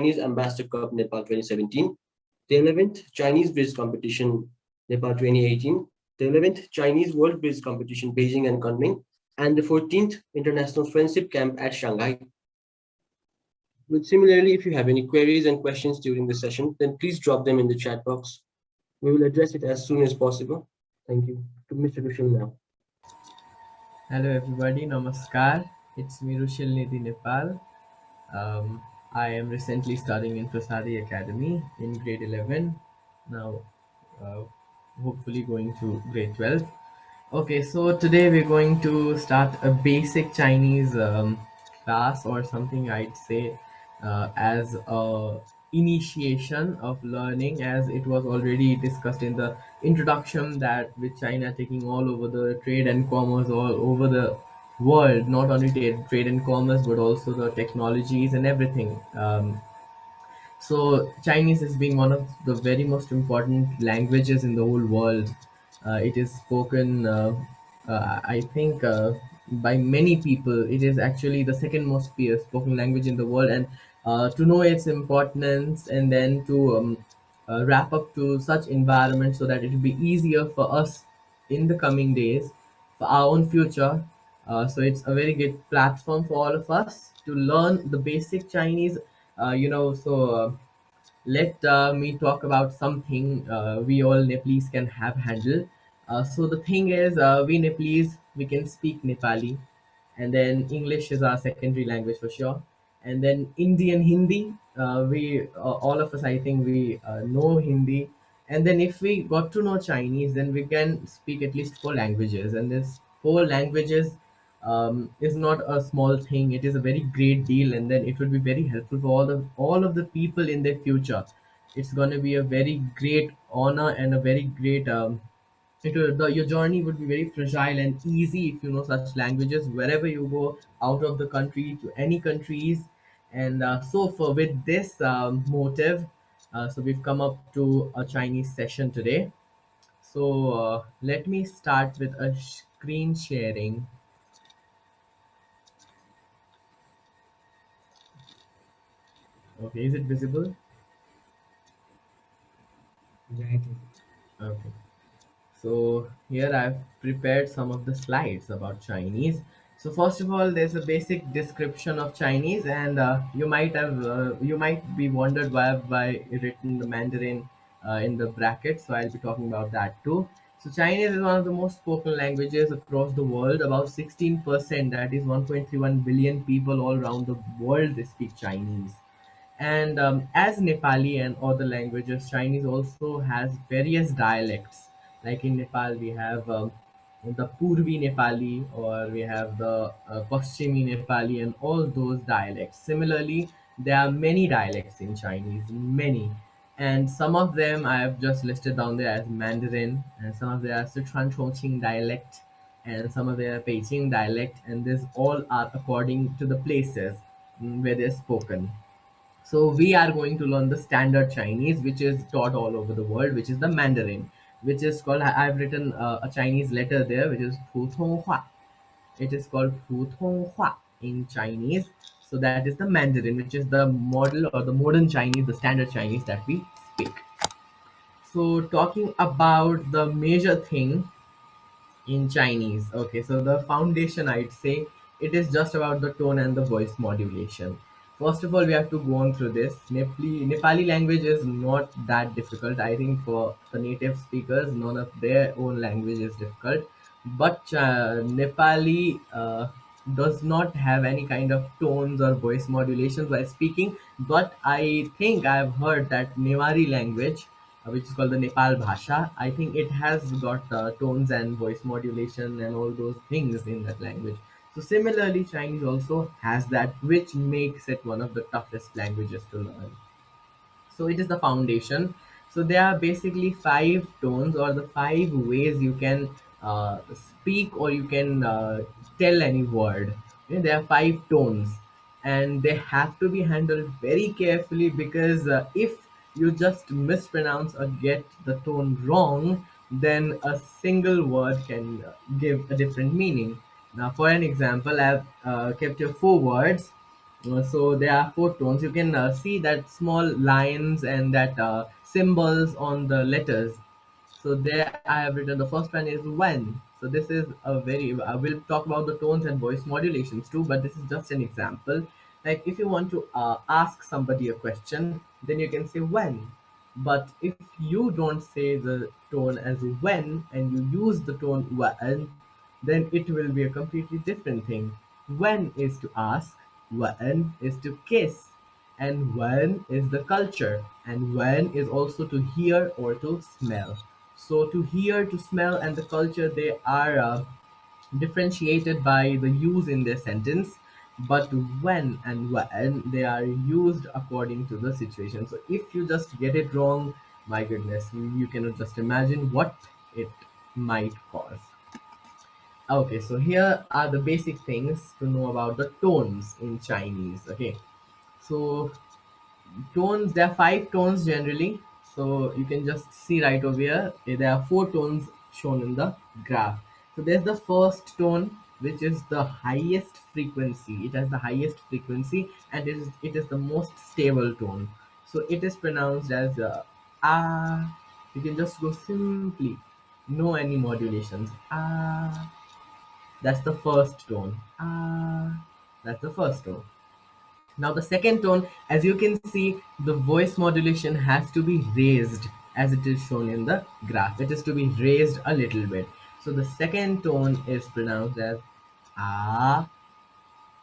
Chinese Ambassador Cup Nepal 2017, the 11th Chinese Bridge Competition Nepal 2018, the 11th Chinese World Bridge Competition Beijing and Kunming, and the 14th International Friendship Camp at Shanghai. But similarly, if you have any queries and questions during the session, then please drop them in the chat box. We will address it as soon as possible. Thank you. To Mr. Rushil now. Hello everybody, namaskar. It's me Rushil, Nidhi, Nepal. Um, I am recently studying in Prasadi Academy in grade 11. Now, uh, hopefully going to grade 12. Okay, so today we're going to start a basic Chinese class or something I'd say as a initiation of learning, as it was already discussed in the introduction that with China taking all over the trade and commerce all over the world, not only trade and commerce but also the technologies and everything. So Chinese is being one of the very most important languages in the whole world. It is spoken, I think, by many people. It is actually the second most spoken language in the world, and to know its importance and then to wrap up to such environment so that it will be easier for us in the coming days for our own future. So it's a very good platform for all of us to learn the basic Chinese. Let me talk about something we all Nepalese can have handle. So the thing is, we Nepalese we can speak Nepali, and then English is our secondary language for sure, and then Indian Hindi. We all of us, I think, we know Hindi, and then if we got to know Chinese, then we can speak at least four languages, and this four languages is not a small thing. It is a very great deal, and then it would be very helpful for all of the people in their future. It's going to be a very great honor and a very great your journey would be very fragile and easy if you know such languages wherever you go out of the country to any countries. And so for with this motive, so we've come up to a Chinese session today. So let me start with a screen sharing. Okay, is it visible? Okay. So here I've prepared some of the slides about Chinese. So first of all, there's a basic description of Chinese, and you might be wondered why I written the Mandarin in the brackets. So I'll be talking about that too. So Chinese is one of the most spoken languages across the world. About 16%, that is 1.31 billion people all around the world, they speak Chinese. And as Nepali and other languages, Chinese also has various dialects. Like in Nepal, we have the Purvi Nepali, or we have the Paschimi Nepali, and all those dialects. Similarly, there are many dialects in Chinese, many. And some of them I have just listed down there as Mandarin, and some of them are Sichuan Chongqing dialect, and some of them are Beijing dialect, and these all are according to the places where they're spoken. So we are going to learn the standard Chinese, which is taught all over the world, which is the Mandarin, which is called. I've written a Chinese letter there, which is Putonghua. It is called Putonghua in Chinese. So that is the Mandarin, which is the model or the modern Chinese, the standard Chinese that we speak. So talking about the major thing in Chinese. Okay, so the foundation, I'd say it is just about the tone and the voice modulation. First of all, we have to go on through this. Nepali language is not that difficult. I think for the native speakers, none of their own language is difficult. But Nepali does not have any kind of tones or voice modulations while speaking. But I think I've heard that Newari language, which is called the Nepal Bhasha. I think it has got tones and voice modulation and all those things in that language. So similarly, Chinese also has that, which makes it one of the toughest languages to learn. So it is the foundation. So there are basically five tones or the five ways you can speak or you can tell any word. There are five tones, and they have to be handled very carefully, because if you just mispronounce or get the tone wrong, then a single word can give a different meaning. Now for an example, I've kept here four words. So there are four tones. You can see that small lines and that symbols on the letters. So there I have written the first one is when. So this is a very, I will talk about the tones and voice modulations too, but this is just an example. Like if you want to ask somebody a question, then you can say when. But if you don't say the tone as when and you use the tone when, then it will be a completely different thing. When is to ask, when is to kiss, and when is the culture, and when is also to hear or to smell. So to hear, to smell, and the culture, they are differentiated by the use in their sentence, but when and when they are used according to the situation. So if you just get it wrong, my goodness, you cannot just imagine what it might cause. Okay, so here are the basic things to know about the tones in Chinese. Okay, so tones, there are five tones generally. So you can just see right over here, there are four tones shown in the graph. So there's the first tone, which is the highest frequency. It has the highest frequency, and it is the most stable tone. So it is pronounced as ah. You can just go simply, no any modulations. Ah, that's the first tone. Ah, that's the first tone. Now the second tone, as you can see, the voice modulation has to be raised as it is shown in the graph. It is to be raised a little bit. So the second tone is pronounced as ah,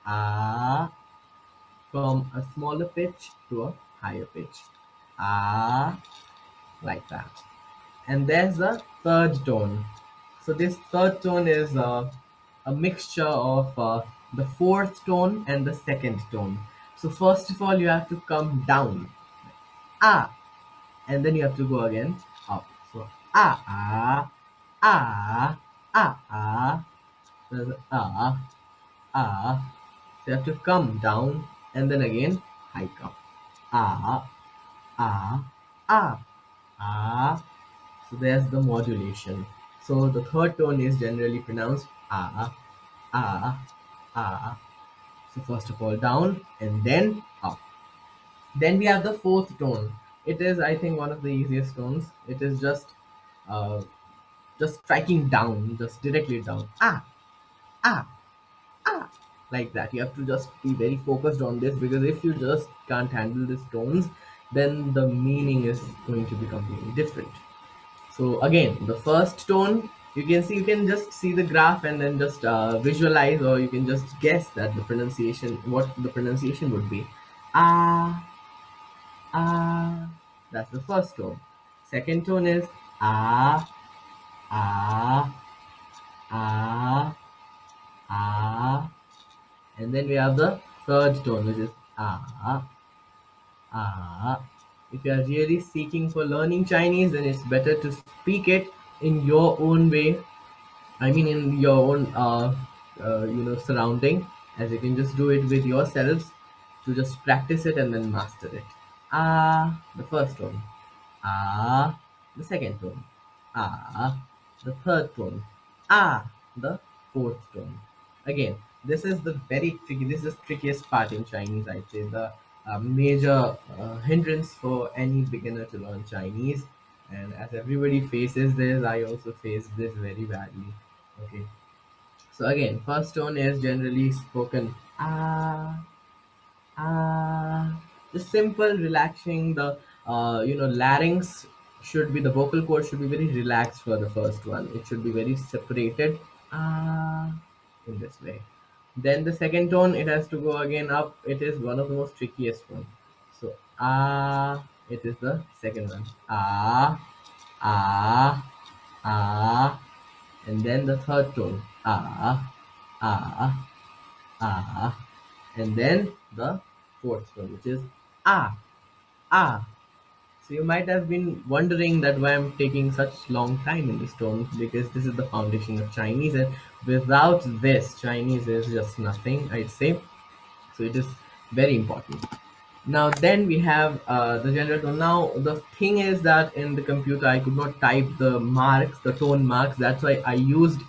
ah, from a smaller pitch to a higher pitch. Ah, like that. And there's the third tone. So this third tone is a mixture of the fourth tone and the second tone. So first of all, you have to come down, ah, and then you have to go again up. So ah ah ah ah ah. There's ah ah. So you have to come down and then again hike up. Ah ah ah ah. So there's the modulation. So the third tone is generally pronounced ah, ah, ah. So first of all down and then up. Then we have the fourth tone. It is, I think, one of the easiest tones. It is uh, just striking down, just directly down. Ah, ah, ah, like that. You have to just be very focused on this, because if you just can't handle these tones, then the meaning is going to be completely different. So again, the first tone, you can just see the graph and then just visualize, or you can just guess that the pronunciation, what the pronunciation would be. Ah, ah, that's the first tone. Second tone is ah, ah, ah, ah, and then we have the third tone, which is ah, ah. If you are really seeking for learning Chinese, then it's better to speak it in your own way. I mean, in your own, surrounding, as you can just do it with yourselves, to just practice it and then master it. Ah, the first one. Ah, the second tone. Ah, the third tone. Ah, the fourth tone. Again, this is the very tricky. This is the trickiest part in Chinese. I'd say the major hindrance for any beginner to learn Chinese. And as everybody faces this, I also face this very badly. Okay. So again, first tone is generally spoken ah, just simple relaxing the larynx should be, the vocal cord should be very relaxed for the first one. It should be very separated ah, in this way. Then the second tone, it has to go again up. It is one of the most trickiest one. So it is the second one. Ah, ah, and then the third tone ah, ah, and then the fourth tone, which is ah, ah. So you might have been wondering that why I'm taking such long time in this tone, because this is the foundation of Chinese, and without this, Chinese is just nothing, I'd say. So it is very important. Now then we have the general tone. Now the thing is that in the computer I could not type the marks, the tone marks. That's why I used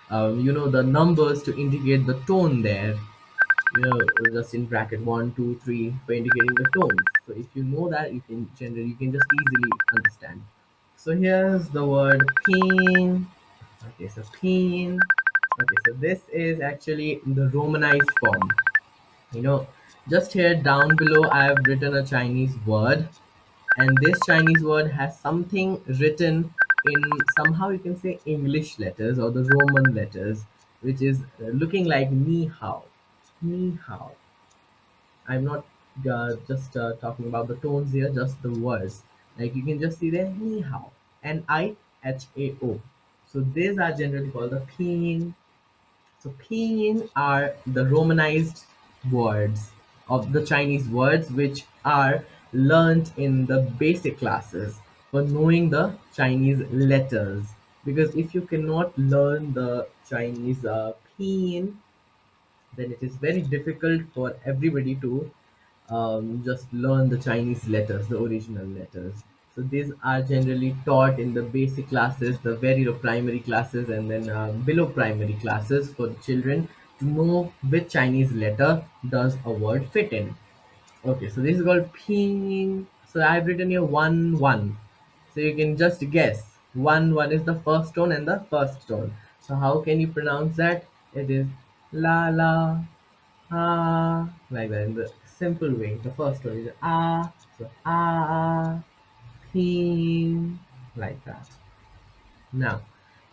the numbers to indicate the tone there. just in bracket 1, 2, 3 for indicating the tones. So if you know that, you can generally, you can just easily understand. So here's the word pin. Okay, so pin. Okay, so this is actually the romanized form. you know just here down below I have written a Chinese word, and this Chinese word has something written in, somehow you can say, English letters or the Roman letters, which is looking like ni hao. Ni hao. I'm not just talking about the tones here, just the words. Like you can just see there ni hao, Nihao. So these are generally called the pinyin. So pinyin are the romanized words of the Chinese words, which are learnt in the basic classes for knowing the Chinese letters. Because if you cannot learn the Chinese pinyin, then it is very difficult for everybody to just learn the Chinese letters, the original letters. So these are generally taught in the basic classes, the very low primary classes, and then below primary classes for the children to know which Chinese letter does a word fit in. Okay, so this is called ping. So I've written here 1 1. So you can just guess. 1 1 is the first tone and the first tone. So how can you pronounce that? It is la la like that in the simple way. The first one is so pin, like that. Now,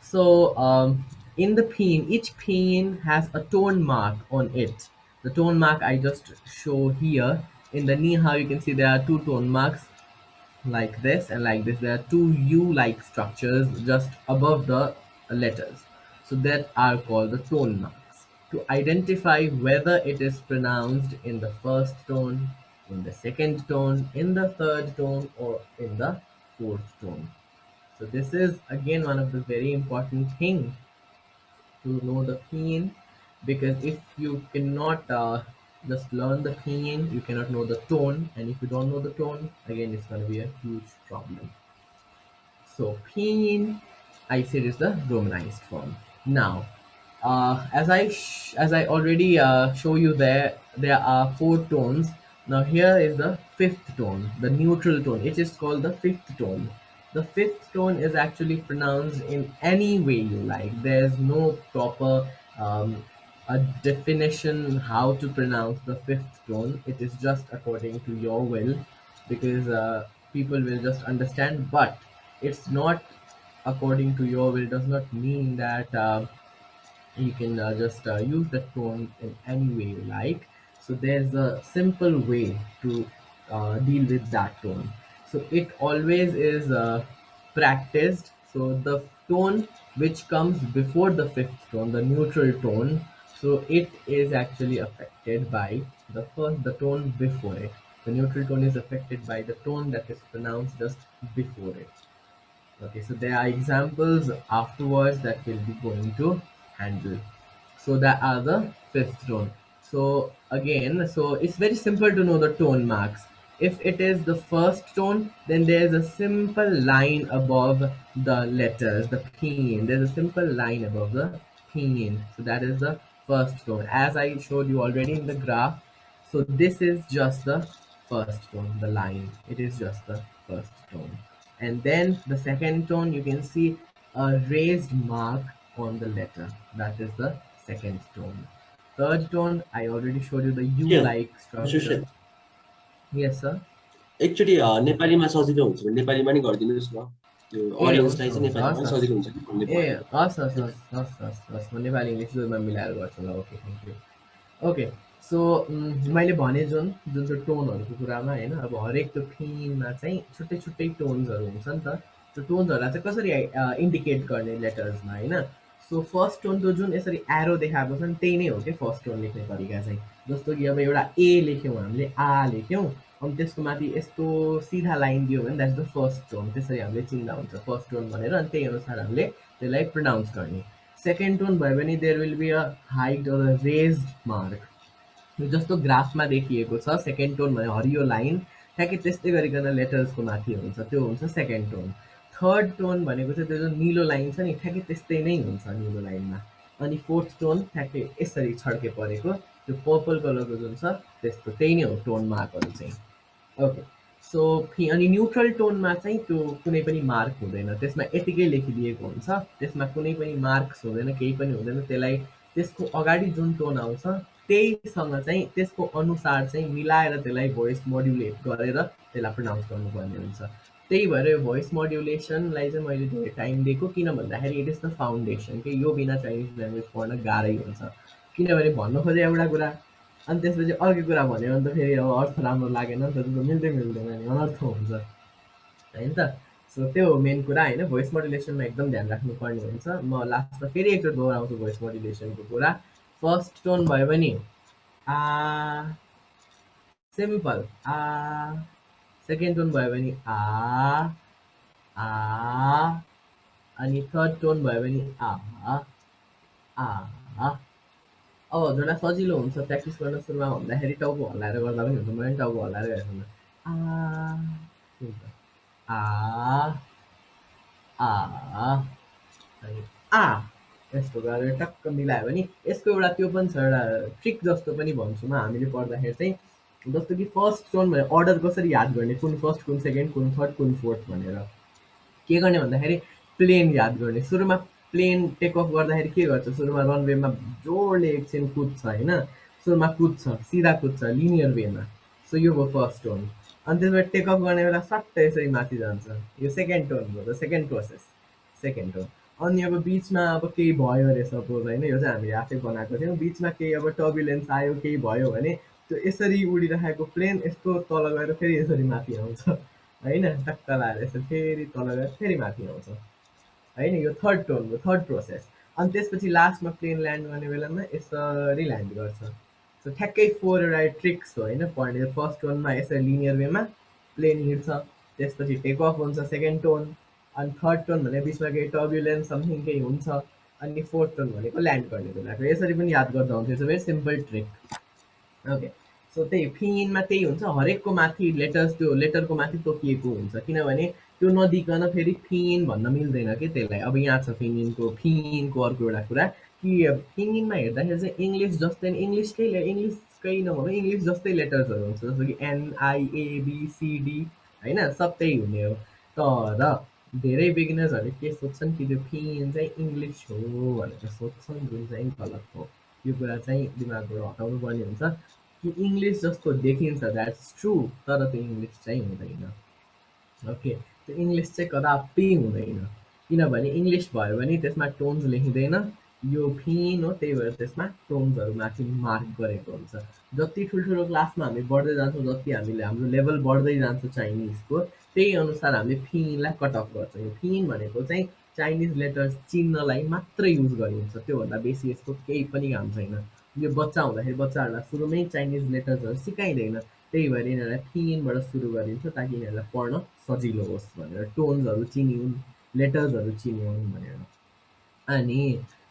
so in the pin, each pin has a tone mark on it. The tone mark I just show here in the ni hao. You can see there are two tone marks like this and like this. There are two U-like structures just above the letters. So that are called the tone marks to identify whether it is pronounced in the first tone, in the second tone, in the third tone, or in the fourth tone. So this is again one of the very important thing to know the pinyin, because if you cannot just learn the pinyin, you cannot know the tone, and if you don't know the tone, again it's going to be a huge problem. So pinyin, I said, is the romanized form. Now, as I already show you there are four tones. Now here is the fifth tone, the neutral tone. It is called the fifth tone. The fifth tone is actually pronounced in any way you like. There's no proper a definition how to pronounce the fifth tone. It is just according to your will, because people will just understand, but it's not according to your will does not mean that you can just use the tone in any way you like. So there's a simple way to deal with that tone. So it always is practiced. So the tone which comes before the fifth tone, the neutral tone, so it is actually affected by the tone before it. The neutral tone is affected by the tone that is pronounced just before it. Okay, so there are examples afterwards that we'll be going to handle. So that are the fifth tone. So again, so it's very simple to know the tone marks. If it is the first tone, then there's a simple line above the letters, the pinyin. There's a simple line above the pinyin. So that is the first tone. As I showed you already in the graph, so this is just the first tone, the line. It is just the first tone. And then the second tone, you can see a raised mark on the letter. That is the second tone. Third tone, I already showed you the Yeah, U-like structure. Rushil. Yes, sir. एकचोटि नेपालीमा सजिलो हुन्छ भने नेपालीमा नि गरिदिनुहोस् न, त्यो ए हुन्छ अडियन्सलाई चाहिँ हुन्छ नेपालीमा हस् नि हस् सजिलो हुन्छ कि भन्ने ए भयो। हस् हस् हस् हस् हस् हस् म नेपाली इङ्ग्लिस दुवैमा मिलाएर गर्छु ल। Okay, thank you. Okay, so मैले भने जुन जुन चाहिँ टोनहरूको कुरामा होइन, अब हरेक त्यो फिनमा चाहिँ छुट्टै छुट्टै टोन्सहरू हुन्छ नि त। त्यो टोन्सहरूलाई चाहिँ कसरी इन्डिकेट गर्ने लेटर्समा, होइन। सो फर्स्ट टोन त्यो जुन यसरी एरो देखाएको छ नि, त्यही नै हो कि फर्स्ट टोन लेख्ने तरिका चाहिँ। जस्तो कि अब एउटा ए लेख्यौँ हामीले, आ लेख्यौँ, अनि त्यसको माथि यस्तो सिधा लाइन दियो भने द्याट्स द फर्स्ट टोन। त्यसरी हामीले चिन्दा हुन्छ फर्स्ट टोन भनेर, अनि त्यही अनुसार हामीले त्यसलाई प्रोनाउन्स गर्ने। सेकेन्ड टोन भयो भने there will be a height or a raised mark. यो जस्तो ग्राफमा देखिएको छ सेकेन्ड टोन भने हरियो लाइन, ठ्याक्कै त्यस्तै गरिकन लेटर्सको माथि हुन्छ, त्यो हुन्छ सेकेन्ड टोन। थर्ड टोन भनेको चाहिँ त्यो जुन निलो लाइन छ नि, ठ्याक्कै त्यस्तै नै हुन्छ निलो लाइनमा। अनि फोर्थ टोन ठ्याक्कै यसरी छड्के परेको त्यो पर्पल कलरको जुन छ त्यस्तो त्यही नै हो टोन मार्कहरू चाहिँ। ओके, सो अनि न्युट्रल टोनमा चाहिँ त्यो कुनै पनि मार्क हुँदैन, त्यसमा यतिकै लेखिदिएको हुन्छ, त्यसमा कुनै पनि मार्क्स हुँदैन, केही पनि हुँदैन। त्यसलाई त्यसको अगाडि जुन टोन आउँछ त्यहीसँग चाहिँ त्यसको अनुसार चाहिँ मिलाएर त्यसलाई भोइस मोड्युलेट गरेर त्यसलाई प्रनाउन्स गर्नुपर्ने हुन्छ। त्यही भएर यो भोइस मोड्युलेसनलाई चाहिँ मैले धेरै टाइम दिएको, किन भन्दाखेरि इट इज द फाउन्डेसन कि यो बिना चाइनिज ल्याङ्ग्वेज पढ्न गाह्रै हुन्छ। किनभने भन्नु खोजे एउटा कुरा अनि त्यसपछि अर्कै कुरा भन्यो भने त फेरि अब अर्थ राम्रो लागेन नि त, त्यो त मिल्दै मिल्दैन नि, अनर्थ हुन्छ होइन त। सो त्यो हो मेन कुरा होइन, भोइस मोडुलेसनमा एकदम ध्यान राख्नुपर्ने हुन्छ। म लास्टमा फेरि एकचोटि दोहोऱ्याउँछु भोइस मोडुलेसनको कुरा। फर्स्ट टोन भयो भने आ, सिम्पल आ। सेकेन्ड टोन भयो भने आ। अनि थर्ड टोन भयो भने आ। अब हजुरलाई सजिलो हुन्छ प्र्याक्टिस गर्न सुरुमा भन्दाखेरि टाउको हल्लाएर गर्दा पनि हुन्छ, मैले पनि टाउको हल्लाएर गरेको छु। आ आ अनि आ यस्तो गरेर टक्क मिलायो भने यसको एउटा त्यो पनि छ, एउटा ट्रिक जस्तो पनि भन्छु म हामीले पढ्दाखेरि चाहिँ। जस्तो कि फर्स्ट टोन भने अर्डर कसरी याद गर्ने, कुन फर्स्ट कुन सेकेन्ड कुन थर्ड कुन फोर्थ भनेर के गर्ने भन्दाखेरि प्लेन याद गर्ने। सुरुमा प्लेन टेक अफ गर्दाखेरि के गर्छ, सुरुमा रनवेमा जोडले एकछिन कुद्छ होइन, सुरुमा कुद्छ, सिधा कुद्छ लिनियर वेमा। सो यो भयो फर्स्ट टोन। अनि त्यसबाट टेक अफ गर्ने बेला सट्टै यसरी माथि जान्छ, यो सेकेन्ड टोन भयो, सेकेन्ड प्रोसेस सेकेन्ड टोन। अनि अब बिचमा अब केही भयो अरे सपोज होइन, यो चाहिँ हामीले आफै बनाएको थियौँ, बिचमा केही अब टर्बुलेन्स आयो केही भयो भने त्यो यसरी उडिरहेको प्लेन यस्तो तल गएर फेरि यसरी माथि आउँछ होइन, टक्क लाएर यसरी फेरि तल गएर फेरि माथि आउँछ होइन, यो थर्ड टोनको थर्ड प्रोसेस। अनि त्यसपछि लास्टमा प्लेन ल्यान्ड गर्ने बेलामा यसरी ल्यान्ड गर्छ। सो ठ्याक्कै फोरवटा ट्रिक्स हो होइन पढ्ने। फर्स्ट टोनमा यसरी लिनियर वेमा प्लेन हिँड्छ, त्यसपछि टेक अफ हुन्छ सेकेन्ड टोन, अनि थर्ड टोन भने बिचमा केही टर्बुलेन्स समथिङ केही हुन्छ, अनि फोर्थ टोन भनेको ल्यान्ड गर्ने बेलाको। यसरी पनि याद गर्दा हुन्छ, it's a very simple trick. Okay, so त्यही फिइनमा त्यही हुन्छ, हरेकको माथि लेटर्स त्यो लेटरको माथि तोकिएको हुन्छ, किनभने त्यो नदिकन फेरि फिइन भन्न मिल्दैन कि त्यसलाई। अब यहाँ छ फिइनको अर्को एउटा कुरा कि फिइनमा हेर्दाखेरि चाहिँ इङ्ग्लिस जस्तै इङ्ग्लिसकै नभनौँ इङ्ग्लिस जस्तै लेटर्सहरू हुन्छ, जस्तो कि एनआइएबिसिडी होइन, सब त्यही हुने हो। तर धेरै बिगिनर्सहरूले के सोध्छन् कि त्यो फिइन चाहिँ इङ्ग्लिस हो भनेर सोध्छन्, जुन चाहिँ गलत हो। यो कुरा चाहिँ दिमागबाट हटाउनु पर्ने हुन्छ कि इङ्ग्लिस जस्तो देखिन्छ द्याट्स ट्रु, तर त्यो इङ्ग्लिस चाहिँ हुँदैन। ओके, त्यो इङ्ग्लिस चाहिँ कदापि हुँदैन, किनभने इङ्ग्लिस भयो भने त्यसमा टोन्स लेखिँदैन, यो फिन हो त्यही भएर त्यसमा टोन्सहरू माथि मार्क गरेको हुन्छ। जति ठुल्ठुलो क्लासमा हामी बढ्दै जान्छौँ, जति हामीले हाम्रो लेभल बढ्दै जान्छ चाइनिजको, त्यही अनुसार हामीले फिनलाई कट अफ गर्छौँ। यो फिन भनेको चाहिँ चाइनिज लेटर्स चिन्नलाई मात्र युज गरिन्छ, त्योभन्दा बेसी यसको केही पनि काम छैन। यो बच्चा हुँदाखेरि बच्चाहरूलाई सुरुमै चाइनिज लेटर्सहरू सिकाइँदैन, त्यही भएर यिनीहरूलाई फिनबाट सुरु गरिन्छ ताकि यिनीहरूलाई पढ्न सजिलो होस् भनेर, टोन्सहरू चिनिउन्, लेटर्सहरू चिनिउन् भनेर। अनि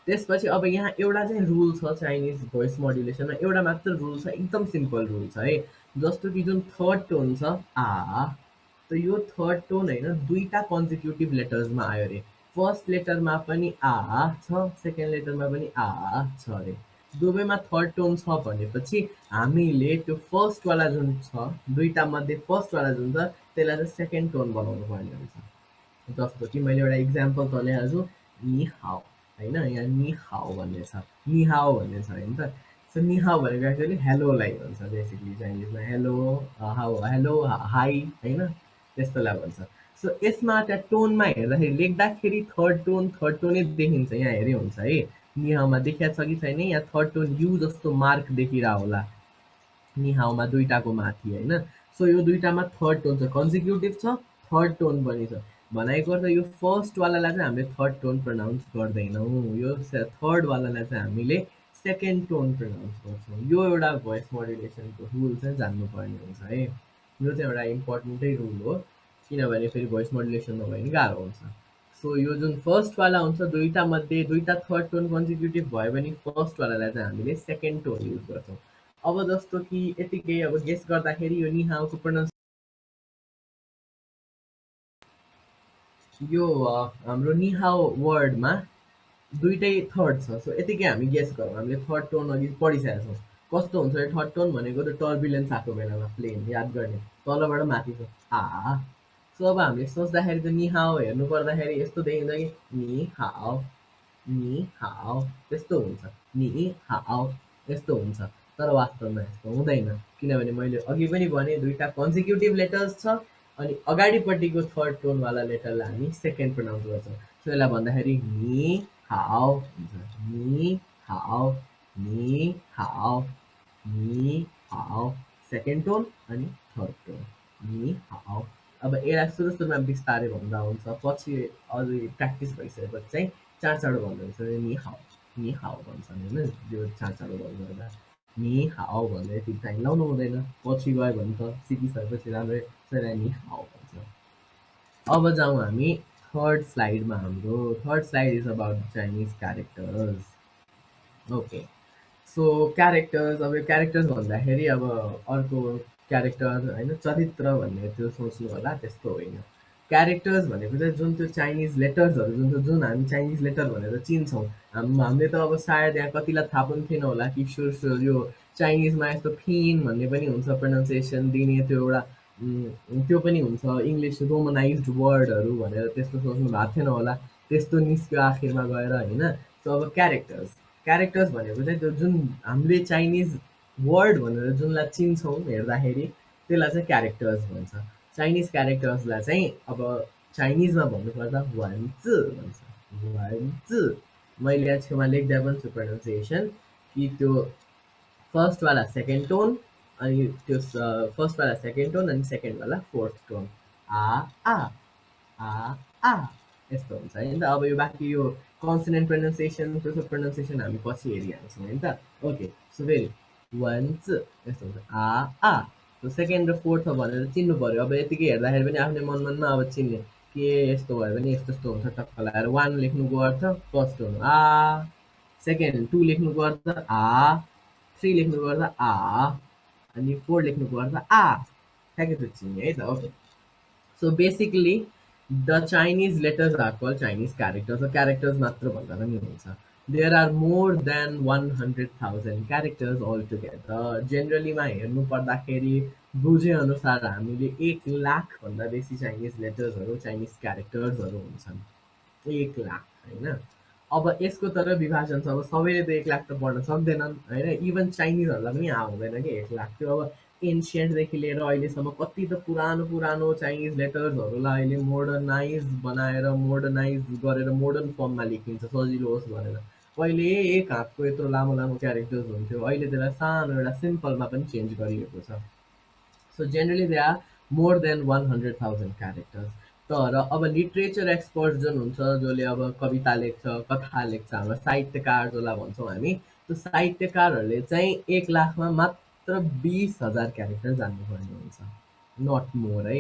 त्यसपछि अब यहाँ एउटा चाहिँ रुल छ चाइनिज भोइस मोडुलेसनमा, एउटा मात्र रुल छ, एकदम सिम्पल रुल छ है। जस्तो कि जुन थर्ड टोन छ त यो थर्ड टोन होइन दुईवटा कन्जिक्युटिभ लेटर्समा आयो अरे। फर्स्ट लेटरमा पनि छ, सेकेन्ड लेटरमा पनि छ अरे, दुवैमा थर्ड टोन छ भनेपछि हामीले त्यो फर्स्टवाला जुन छ दुईवटा मध्ये फर्स्टवाला जुन छ त्यसलाई चाहिँ सेकेन्ड टोन बनाउनु पर्ने हुन्छ। जस्तो कि मैले एउटा इक्जाम्पल त ल्याइहाल्छु, नि हाओ होइन, यहाँ नि हाओ भन्ने छ, नि हाओ भन्ने छ होइन त। सो नि हाओ भनेको एक्चुअली हेलोलाई भन्छ बेसिकली चाइनिजमा, हेलो हाउ, हेलो हाई होइन, त्यस्तोलाई भन्छ। सो यसमा त्यहाँ टोनमा हेर्दाखेरि लेख्दाखेरि थर्ड टोनै देखिन्छ, यहाँ हेऱ्यो हुन्छ है, नि हाओमा देखिया छ कि छैन, यहाँ थर्ड टोन यु जस्तो मार्क देखिरहेको होला नि हाओमा दुईवटाको माथि होइन। सो यो दुईवटामा थर्ड टोन छ, कन्जिक्युटिभ छ, थर्ड टोन पनि छ। भनाइको अर्थ यो फर्स्टवालालाई चाहिँ हामीले थर्ड टोन प्रनाउन्स गर्दैनौँ, यो थर्डवालालाई चाहिँ हामीले सेकेन्ड टोन प्रनाउन्स गर्छौँ। यो एउटा भोइस मोडुलेसनको रुल चाहिँ जान्नुपर्ने हुन्छ है, यो चाहिँ एउटा इम्पोर्टेन्टै रुल हो, किनभने फेरि भोइस मोडुलेसन नभए पनि गाह्रो हुन्छ। सो यो जुन फर्स्टवाला हुन्छ दुईवटा मध्ये दुईवटा थर्ड टोन कन्जिक्युटिभ भयो भने फर्स्टवालालाई चाहिँ हामीले सेकेन्ड टोन युज गर्छौँ। अब जस्तो कि यतिकै अब गेस गर्दाखेरि यो नि हाओको प्रोनाउन्स यो हाम्रो नि हाओ वर्डमा दुइटै थर्ड छ। सो यतिकै हामी गेस गरौँ, हामीले थर्ड टोन अघि पढिसकेका छौँ, कस्तो हुन्छ यो थर्ड टोन भनेको त टर्बुलेन्स आएको बेलामा प्लेन याद गर्ने तलबाट माथि सो अब हामीले सोच्दाखेरि त नि हाओ हेर्नु पर्दाखेरि यस्तो देखिन्छ कि नि हाओ नि हाओ त्यस्तो हुन्छ नि हाओ यस्तो हुन्छ तर वास्तवमा यस्तो हुँदैन किनभने मैले अघि पनि भने दुईवटा कन्जिक्युटिभ लेटर्स छ अनि अगाडिपट्टिको थर्ड टोनवाला लेटरलाई हामी सेकेन्ड प्रोनाउन्स गर्छौँ सो यसलाई भन्दाखेरि नि हाओ हुन्छ नि हाओ नि हाओ सेकेन्ड टोन अनि थर्ड टोन नि हाओ अब यसलाई सुरुमा बिस्तारै भन्दा हुन्छ पछि अझै प्र्याक्टिस भइसकेपछि चाहिँ चाँडो भन्दो रहेछ नि हाओ भन्छन् होइन त्यो चाँडो भन्नु नि हाओ भन्दै यति टाइम लाउनु हुँदैन पछि गयो भने त सिकिसकेपछि राम्रै त्यसलाई नि हाओ भन्छ अब जाउँ हामी थर्ड स्लाइडमा हाम्रो third slide is about Chinese characters okay so characters अब यो क्यारेक्टर्स भन्दाखेरि अब अर्को क्यारेक्टर होइन चरित्र भन्ने त्यो सोच्नु होला त्यस्तो होइन क्यारेक्टर्स भनेको चाहिँ जुन त्यो चाइनिज लेटर्सहरू जुन हामी चाइनिज लेटर भनेर चिन्छौँ हामीले त अब सायद यहाँ कतिलाई थाहा पनि थिएन होला कि यो चाइनिजमा यस्तो फिन भन्ने पनि हुन्छ प्रोनाउन्सिएसन दिने त्यो एउटा त्यो पनि हुन्छ इङ्ग्लिस रोमनाइज्ड वर्डहरू भनेर त्यस्तो सोच्नु भएको थिएन होला त्यस्तो निस्क्यो आखिरमा गएर होइन सो अब क्यारेक्टर्स भनेको चाहिँ त्यो जुन हामीले चाइनिज वर्ड भनेर जुनलाई चिन्छौँ हेर्दाखेरि त्यसलाई चाहिँ क्यारेक्टर्स भन्छ चाइनिज क्यारेक्टर्सलाई चाहिँ अब चाइनिजमा भन्नुपर्दा वान्चु भन्छ वान्चु मैले यहाँ छेउमा लेख्दा पनि छु प्रोनाउन्सिएसन कि त्यो फर्स्टवाला सेकेन्ड टोन अनि त्यो फर्स्टवाला सेकेन्ड टोन अनि सेकेन्डवाला फोर्थ टोन आ आ आ आ यस्तो हुन्छ है नि त अब यो बाँकी यो कन्सोनेन्ट प्रोनाउन्सिएसन त्यसको प्रोनाउन्सिएसन हामी पछि हेरिहाल्छौँ है त ओके सो फेरि वन्स यस्तो हुन्छ आ सो सेकेन्ड र फोर्थ भनेर चिन्नु पऱ्यो अब यतिकै हेर्दाखेरि पनि आफ्नै मनमा अब चिन्ने के यस्तो भयो भने यस्तो यस्तो हुन्छ टक्क लगाएर वान लेख्नुको अर्थ फर्स्ट टोन आ सेकेन्ड टू लेख्नुको अर्थ आ थ्री लेख्नुको अर्थ आ अनि फोर लेख्नुको अर्थ आ ठ्याक्कै त्यो चिन्ने है त okay so basically the Chinese letters are called Chinese characters characters मात्र भन्दा पनि हुन्छ there are more than 100,000 characters all together जेनरलीमा हेर्नु पर्दाखेरि बुझेअनुसार हामीले 1,00,000 बेसी चाइनिज लेटर्सहरू चाइनिज क्यारेक्टर्सहरू हुन्छन् 1,00,000 होइन अब यसको तर विभाजन छ अब सबैले त 1,00,000 त पढ्न सक्दैनन् होइन इभन चाइनिजहरूलाई पनि हुँदैन कि 1,00,000 त्यो अब एन्सियन्टदेखि लिएर अहिलेसम्म कति त पुरानो चाइनिज लेटर्सहरूलाई अहिले मोडर्नाइज गरेर मोडर्न फर्ममा लेखिन्छ सजिलो होस् भनेर पहिले एक हातको यत्रो लामो क्यारेक्टर्स हुन्थ्यो अहिले त्यसलाई सानो एउटा सिम्पलमा पनि चेन्ज गरिएको छ so generally they are more than 100,000 characters तर अब लिट्रेचर एक्सपर्ट जुन हुन्छ जसले अब कविता लेख्छ कथा लेख्छ हाम्रो साहित्यकार जसलाई भन्छौँ हामी त्यो साहित्यकारहरूले चाहिँ 1,00,000मा मात्र 20,000 क्यारेक्टर जान्नुपर्ने हुन्छ नट मोर है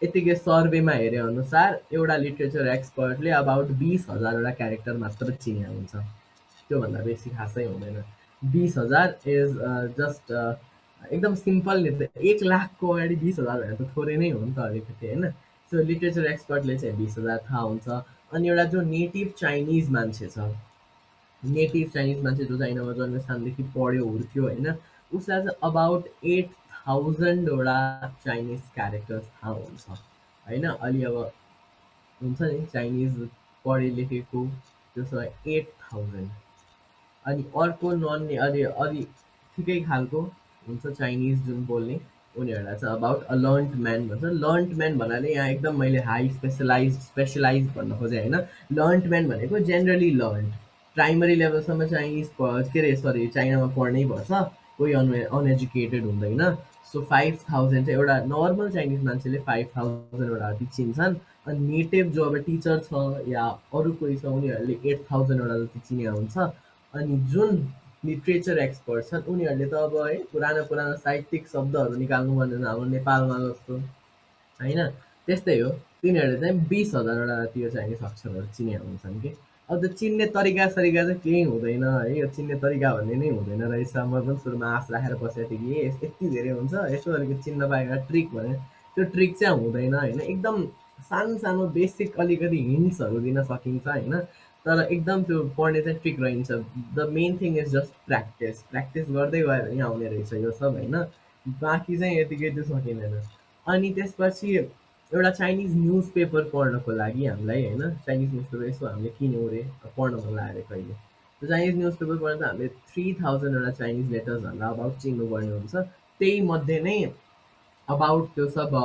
यतिकै सर्वेमा हेरे अनुसार एउटा लिट्रेचर एक्सपर्टले अबाउट 20,000वटा क्यारेक्टर मात्र चिने हुन्छ त्योभन्दा बेसी खासै हुँदैन 20,000 इज जस्ट एकदम सिम्पल नि त 1,00,000को अगाडि 20,000 भनेर त थोरै नै हो नि त अलिकति होइन सो लिट्रेचर एक्सपर्टले चाहिँ 20,000 थाहा हुन्छ अनि एउटा जो नेटिभ चाइनिज मान्छे छ नेटिभ चाइनिज मान्छे जो चाइनामा जन्मेस्थानदेखि पढ्यो हुर्क्यो होइन उसलाई चाहिँ अबाउट 8,000वटा चाइनिज क्यारेक्टर्स थाहा हुन्छ होइन अलि अब हुन्छ नि चाइनिज पढे लेखेको त्यसो भए 8,000 अनि अर्को नन अलि ठिकै खालको हुन्छ चाइनिज जुन बोल्ने उनीहरूलाई चाहिँ अबाउट अ लर्न्ड म्यान भन्छ लर्न्ड म्यान भन्नाले यहाँ एकदम मैले हाई स्पेसलाइज भन्न खोजेँ होइन लर्न्ड म्यान भनेको जेनरली लर्न्ड प्राइमरी लेभलसम्म चाइनिज के अरे सरी चाइनामा पढ्नै पर्छ कोही अनएजुकेटेड हुँदैन सो 5,000 चाहिँ एउटा नर्मल चाइनिज मान्छेले 5,000वटा जति चिन्छन् अनि नेटिभ जो अब टिचर छ या अरू कोही छ उनीहरूले 8,000वटा जति चिने हुन्छ अनि जुन लिट्रेचर एक्सपर्ट छन् उनीहरूले त अब है पुरानो साहित्यिक शब्दहरू निकाल्नु पर्ने हाम्रो नेपालमा जस्तो होइन त्यस्तै हो तिनीहरूले चाहिँ 20,000वटा त्यो चाइनिज अक्षरहरू चिने हुन्छन् कि अब त्यो चिन्ने तरिका सरिका चाहिँ केही हुँदैन है यो चिन्ने तरिका भन्ने नै हुँदैन रहेछ म पनि सुरुमा आश राखेर बसेको थिएँ कि यति धेरै हुन्छ यसो अलिकति चिन्न पाएको ट्रिक भने त्यो ट्रिक चाहिँ हुँदैन होइन एकदम सानो बेसिक अलिकति हिन्ट्सहरू दिन सकिन्छ होइन तर एकदम त्यो पढ्ने चाहिँ ट्रिक रहन्छ। The main thing is just practice, practice गर्दै गयो भने आउने रहेछ यो सब होइन। बाँकी चाहिँ यतिकै त्यो सकिँदैन। अनि त्यसपछि एउटा चाइनिज न्युज पेपर पढ्नको लागि हामीलाई होइन, चाइनिज न्युज पेपर यसो हामीले किन्यौँ अरे, पढ्न मन लाग्यो अरे कहिले, त्यो चाइनिज न्युज पेपर पढ्दा हामीले 3000वटा चाइनिज लेटर्सहरूलाई अबाउट चिन्नुपर्ने हुन्छ। त्यही मध्ये नै अबाउट त्यो सब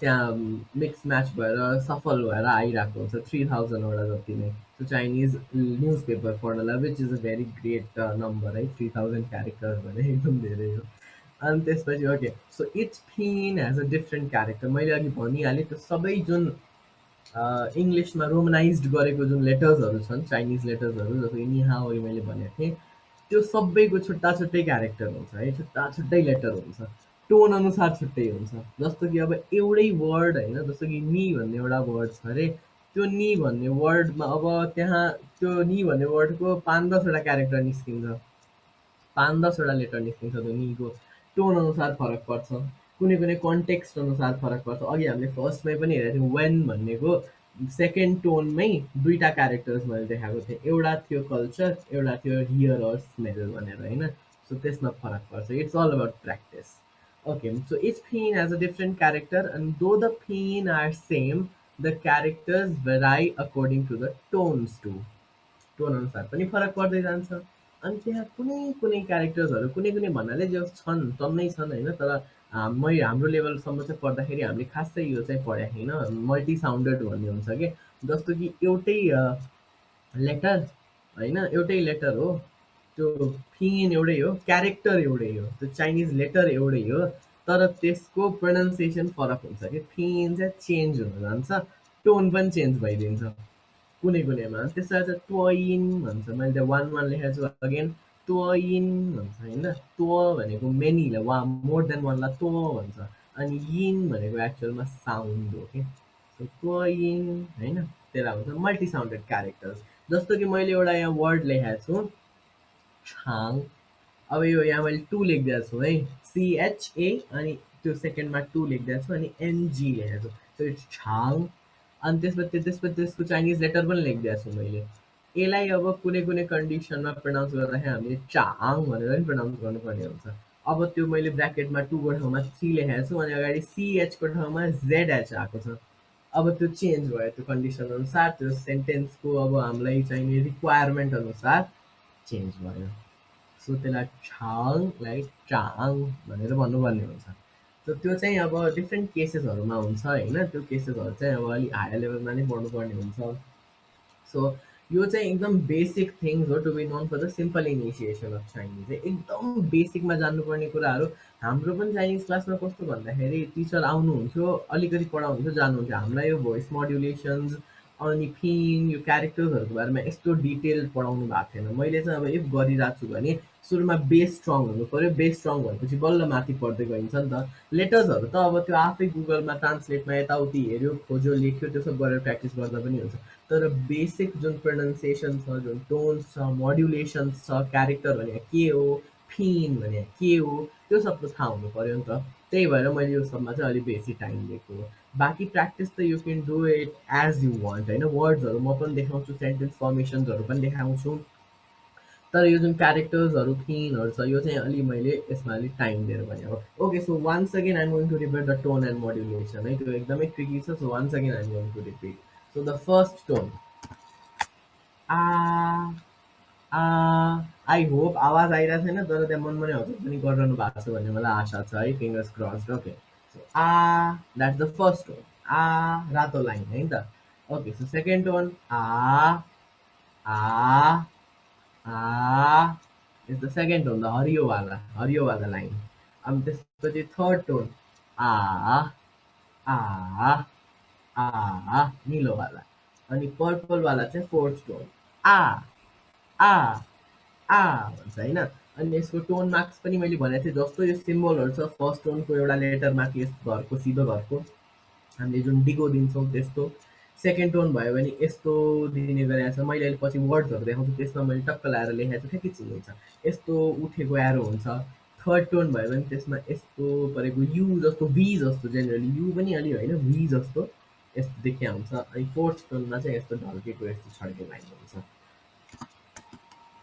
त्यहाँ मिक्स म्याच भएर सफल भएर आइरहेको हुन्छ 3000वटा जति नै त्यो चाइनिज न्युज पेपर पढ्नलाई, which is a very great number है, 3000 क्यारेक्टर्स भने एकदम धेरै हो। अनि त्यसपछि okay, so it's fin has a different character, मैले अघि भनिहालेँ त्यो सबै जुन इङ्ग्लिसमा रोमनाइज्ड गरेको जुन लेटर्सहरू छन्, चाइनिज लेटर्सहरू जस्तो कि निहाओरी मैले भनेको थिएँ, त्यो सबैको छुट्टा छुट्टै क्यारेक्टर हुन्छ है, छुट्टा छुट्टै लेटर हुन्छ, टोन अनुसार छुट्टै हुन्छ। जस्तो कि अब एउटै वर्ड होइन, जस्तो कि नि भन्ने एउटा वर्ड छ अरे, त्यो नि भन्ने वर्डमा अब त्यहाँ त्यो नि भन्ने वर्डको 5-10वटा क्यारेक्टर निस्किन्छ, 5-10वटा लेटर निस्किन्छ त्यो निको, टोन अनुसार फरक पर्छ, कुनै कुनै कन्टेक्स्ट अनुसार फरक पर्छ। अघि हामीले फर्स्टमै पनि हेरेको थियौँ वेन भन्नेको सेकेन्ड टोनमै दुईवटा क्यारेक्टर्स मैले देखाएको थिएँ, एउटा थियो कल्चर, एउटा थियो हियर अर स्मेल भनेर होइन। सो त्यसमा फरक पर्छ, it's all about practice. Okay, so each fin as a different character and though the fin are same, the characters vary according to the tones to, tone अनुसार पनि फरक पर्दै जान्छ। अनि त्यहाँ कुनै कुनै क्यारेक्टर्सहरू कुनै कुनै भन्नाले जो छन् टन्नै छन् होइन, तर हाम्रो लेभलसम्म चाहिँ पढ्दाखेरि हामीले खासै यो चाहिँ पढेको छैन, मल्टी साउन्डेड भन्ने हुन्छ कि, जस्तो कि एउटै लेटर होइन, एउटै लेटर हो, त्यो फिन एउटै हो, क्यारेक्टर एउटै हो, त्यो चाइनिज लेटर एउटै हो, तर त्यसको प्रोनाउन्सिएसन फरक हुन्छ कि, फिन चाहिँ चेन्ज हुन जान्छ, टोन पनि चेन्ज भइदिन्छ कुनै कुनैमा। त्यसलाई चाहिँ ट्वाइन भन्छ, मैले त्यहाँ 1 लेखेको छु अगेन, ट्वाइन भन्छ होइन। त्व भनेको मेनीलाई, वा मोर देन वानलाई त्व भन्छ, अनि यिन भनेको एक्चुअलमा साउन्ड हो कि, ट्वाइन होइन। त्यसलाई भन्छ मल्टी साउन्डेड क्यारेक्टर्स। जस्तो कि मैले एउटा यहाँ वर्ड लेखेको छु छाङ, अब यो यहाँ मैले टू लेखिदिएको छु है, सिएचए अनि त्यो सेकेन्डमा टू लेखिदिएको छु अनि एनजी लेखेको छु, सो इट्स छाङ। अनि त्यसपछि त्यसको चाइनिज लेटर पनि लेखिदिएको छु मैले। यसलाई अब कुनै कुनै कन्डिसनमा प्रनाउन्स गर्दाखेरि हामीले चाङ भनेर पनि प्रनाउन्स गर्नुपर्ने हुन्छ। अब त्यो मैले ब्राकेटमा टूको ठाउँमा थ्री लेखेको छु अनि अगाडि सिएचको ठाउँमा जेडएच आएको छ। अब त्यो चेन्ज भयो, त्यो कन्डिसन अनुसार, त्यो सेन्टेन्सको अब हामीलाई चाहिने रिक्वायरमेन्ट अनुसार चेन्ज भयो। सो त्यसलाई छाङलाई चाङ भनेर भन्नुपर्ने हुन्छ। सो त्यो चाहिँ अब डिफ्रेन्ट केसेसहरूमा हुन्छ होइन, त्यो केसेसहरू चाहिँ अब अलिक हायर लेभलमा नै पढ्नुपर्ने हुन्छ। सो यो चाहिँ एकदम बेसिक थिङ्स हो to be known for the simple initiation of Chinese, एकदम बेसिकमा जान्नुपर्ने कुराहरू। हाम्रो पनि चाइनिज क्लासमा कस्तो भन्दाखेरि टिचर आउनुहुन्थ्यो, अलिकति पढाउनुहुन्थ्यो, जानुहुन्थ्यो, हामीलाई यो भोइस मोड्युलेसन्स अनि फिन यो क्यारेक्टर्सहरूको बारेमा यस्तो डिटेल पढाउनु भएको थिएन। मैले चाहिँ अब इफ गरिरहेको छु भने सुरुमा बेस स्ट्रङ हुनु पऱ्यो, बेस स्ट्रङ भएपछि बल्ल माथि पढ्दै गइन्छ नि त। लेटर्सहरू त अब त्यो आफै गुगलमा ट्रान्सलेटमा यताउति हेऱ्यो, खोज्यो, लेख्यो, त्यो सब गरेर प्र्याक्टिस गर्दा पनि हुन्छ। तर बेसिक जुन प्रोनाउन्सिएसन छ, जुन टोन्स छ, मोड्युलेसन्स छ, क्यारेक्टर भने के हो, फिन भने के हो, त्यो सब त थाहा हुनु पऱ्यो नि त। त्यही भएर मैले यो सबमा चाहिँ अलिक बेसी टाइम दिएको हो। बाँकी प्र्याक्टिस त you can do it as you want होइन, वर्ड्सहरू म पनि देखाउँछु, सेन्टेन्स फर्मेसन्सहरू पनि देखाउँछु, तर यो जुन क्यारेक्टर्सहरू फिनहरू छ यो चाहिँ अलि मैले यसमा अलिक टाइम दिएर भनेको। Okay, so once again I'm going to repeat the tone and modulation है, त्यो एकदमै ट्रिकी छ। So once again I'm going to repeat. So the first tone आ आ, आई होप आवाज आइरहेको छैन, तर त्यहाँ मनमनै हजुर पनि गरिरहनु भएको छ भन्ने मलाई आशा छ है, फिङ्गर्स क्रस्ड। ओके, सो आ, द्याट्स द फर्स्ट टोन, आ रातो लाइन है नि त। ओके, सो सेकेन्ड टोन आ आ आ is the second tone, the हरियोवाला लाइन। अनि त्यसपछि थर्ड टोन आ आ आ निलोवाला। अनि पर्पलवाला चाहिँ फोर्थ टोन आ आ आ भन्छ होइन। अनि यसको टोन मार्क्स पनि मैले भनेको थिएँ, जस्तो यो सिम्बलहरू छ फर्स्ट टोनको एउटा लेटर माथि यस्तो घरको सिधो घरको हामीले जुन डिगो दिन्छौँ त्यस्तो, सेकेन्ड टोन भयो भने यस्तो दिने गरेको छ। मैले अहिले पछि वर्ड्सहरू देखाउँछु, त्यसमा मैले टक्क लगाएर लेखेको छु, ठ्याक्कै चिनिन्छ, यस्तो उठेको एरो हुन्छ। थर्ड टोन भयो भने त्यसमा यस्तो परेको यु जस्तो, भी जस्तो, जेनरली यु पनि अलि होइन भी जस्तो यस्तो देखिया हुन्छ अनि फोर्थ टोनमा चाहिँ यस्तो ढल्केको यस्तो छड्के लाइन हुन्छ।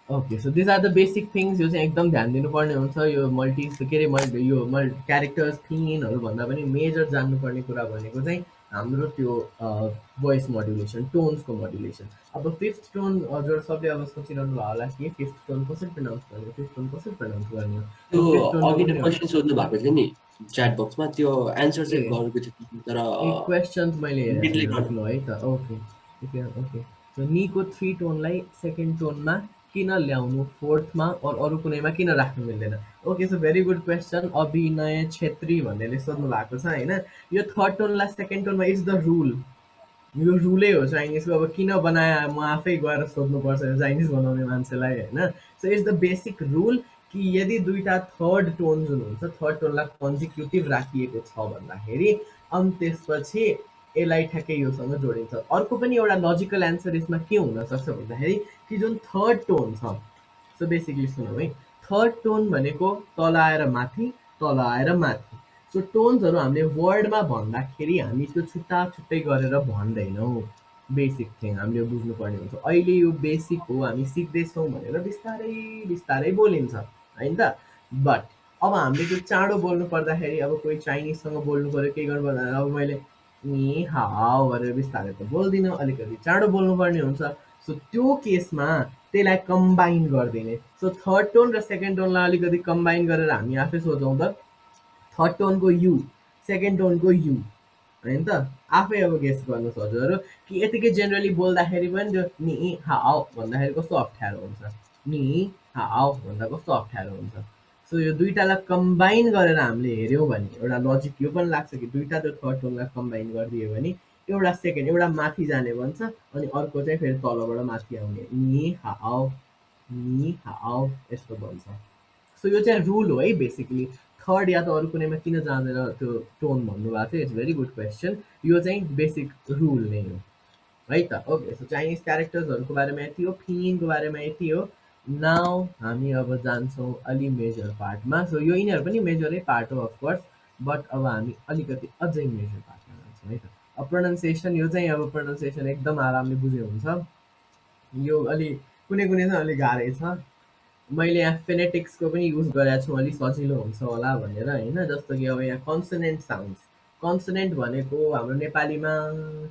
Okay so these are the basic things यो चाहिँ एकदम ध्यान दिनुपर्ने हुन्छ यो के अरे क्यारेक्टर्स थिनहरू भन्दा पनि मेजर जान्नुपर्ने कुरा भनेको चाहिँ हाम्रो त्यो भोइस मोडुलेसन टोन्सको मोडुलेसन। अब फिफ्थ टोन हजुर सबले अब सोचिरहनु भयो होला कि फिफ्थ टोन कसरी प्रनाउन्स गर्ने फिफ्थ टोन कसरी प्रनाउन्स गर्ने हो। त्यो अब फिफ्थ टोनमा अघि नै पनि क्वेसन सोध्नु भएको थियो नि च्याट बक्समा, त्यो एन्सर ए चाहिँ गरेको थियो तर ए क्वेसन्स मैले हेरेको मिडले छैन गर्नु। लु है त ओके ओके ओके सो नीको थ्री टोनलाई सेकेन्ड टोनमा किन ल्याउनु फोर्थमा अरू कुनैमा किन राख्नु मिल्दैन। Okay so very good question Abhinay Chhetri भन्नेले सोध्नु भएको छ होइन। यो थर्ड टोनलाई सेकेन्ड टोनमा इज द रुल यो रुलै हो चाइनिजको अब किन बनाए म आफै गएर सोध्नुपर्छ यो चाइनिज बनाउने मान्छेलाई होइन। So it's the basic rule कि यदि दुईवटा थर्ड टोन जुन हुन्छ थर्ड टोनलाई कन्जिक्युटिभ राखिएको छ भन्दाखेरि अनि त्यसपछि यसलाई ठ्याक्कै योसँग जोडिन्छ। अर्को पनि एउटा लजिकल एन्सर यसमा के हुनसक्छ भन्दाखेरि कि जुन थर्ड टोन छ सो बेसिकली सुनौँ है थर्ड टोन भनेको तल आएर माथि तल आएर माथि। सो टोन्सहरू हामीले वर्डमा भन्दाखेरि हामी त्यो छुट्टा छुट्टै गरेर भन्दैनौँ। बेसिक थिङ हामीले बुझ्नुपर्ने हुन्छ अहिले यो बेसिक हो हामी सिक्दैछौँ भनेर बिस्तारै बिस्तारै बोलिन्छ होइन त। बट अब हामीले त्यो चाँडो बोल्नु पर्दाखेरि अब कोही चाइनिजसँग बोल्नु पऱ्यो केही गर्नु पर्दा अब मैले नि हाउ गरेर बिस्तारै त बोल्दिनँ अलिकति चाँडो बोल्नुपर्ने हुन्छ। सो त्यो केसमा त्यसलाई कम्बाइन गरिदिने सो थर्ड टोन र सेकेन्ड टोनलाई अलिकति कम्बाइन गरेर हामी आफै सोचौँ त थर्ड टोनको यु सेकेन्ड टोनको यु होइन त आफै अब गेस गर्नुहोस् हजुरहरू कि यतिकै जेनरली बोल्दाखेरि पनि त्यो नि हाउ भन्दाखेरि कस्तो अप्ठ्यारो हुन्छ नि हाउ भन्दा कस्तो अप्ठ्यारो हुन्छ। सो यो दुइटालाई कम्बाइन गरेर हामीले हेऱ्यौँ भने एउटा लजिक यो पनि लाग्छ कि दुइटा त्यो थर्ड टोनलाई कम्बाइन गरिदियो भने एउटा सेकेन्ड एउटा माथि जाने भन्छ अनि अर्को चाहिँ फेरि तलबाट माथि आउने नि हाउ यस्तो भन्छ। सो यो चाहिँ रुल हो है बेसिकली थर्ड या त अरू कुनैमा किन जाँदैन त्यो टोन भन्नुभएको थियो इट्स भेरी गुड क्वेसन यो चाहिँ बेसिक रुल नै हो है त। ओके सो चाइनिज क्यारेक्टर्सहरूको बारेमा यति हो फिनको बारेमा यति हो। नाउ हामी अब जान्छौँ अलि मेजर पार्टमा सो यो यिनीहरू पनि मेजरै पार्ट हो अफकोर्स बट अब हामी अलिकति अझै मेजर पार्टमा जान्छौँ है त। अब प्रोनाउन्सिएसन यो चाहिँ अब प्रोनाउन्सिएसन एकदम आरामले बुझ्यो हुन्छ यो अलि कुनै कुनै चाहिँ अलिक गाह्रै छ। मैले यहाँ फेनेटिक्सको पनि युज गरेको छु अलिक सजिलो हुन्छ होला भनेर होइन जस्तो कि अब यहाँ कन्सोनेन्ट साउन्ड्स कन्सोनेन्ट भनेको हाम्रो नेपालीमा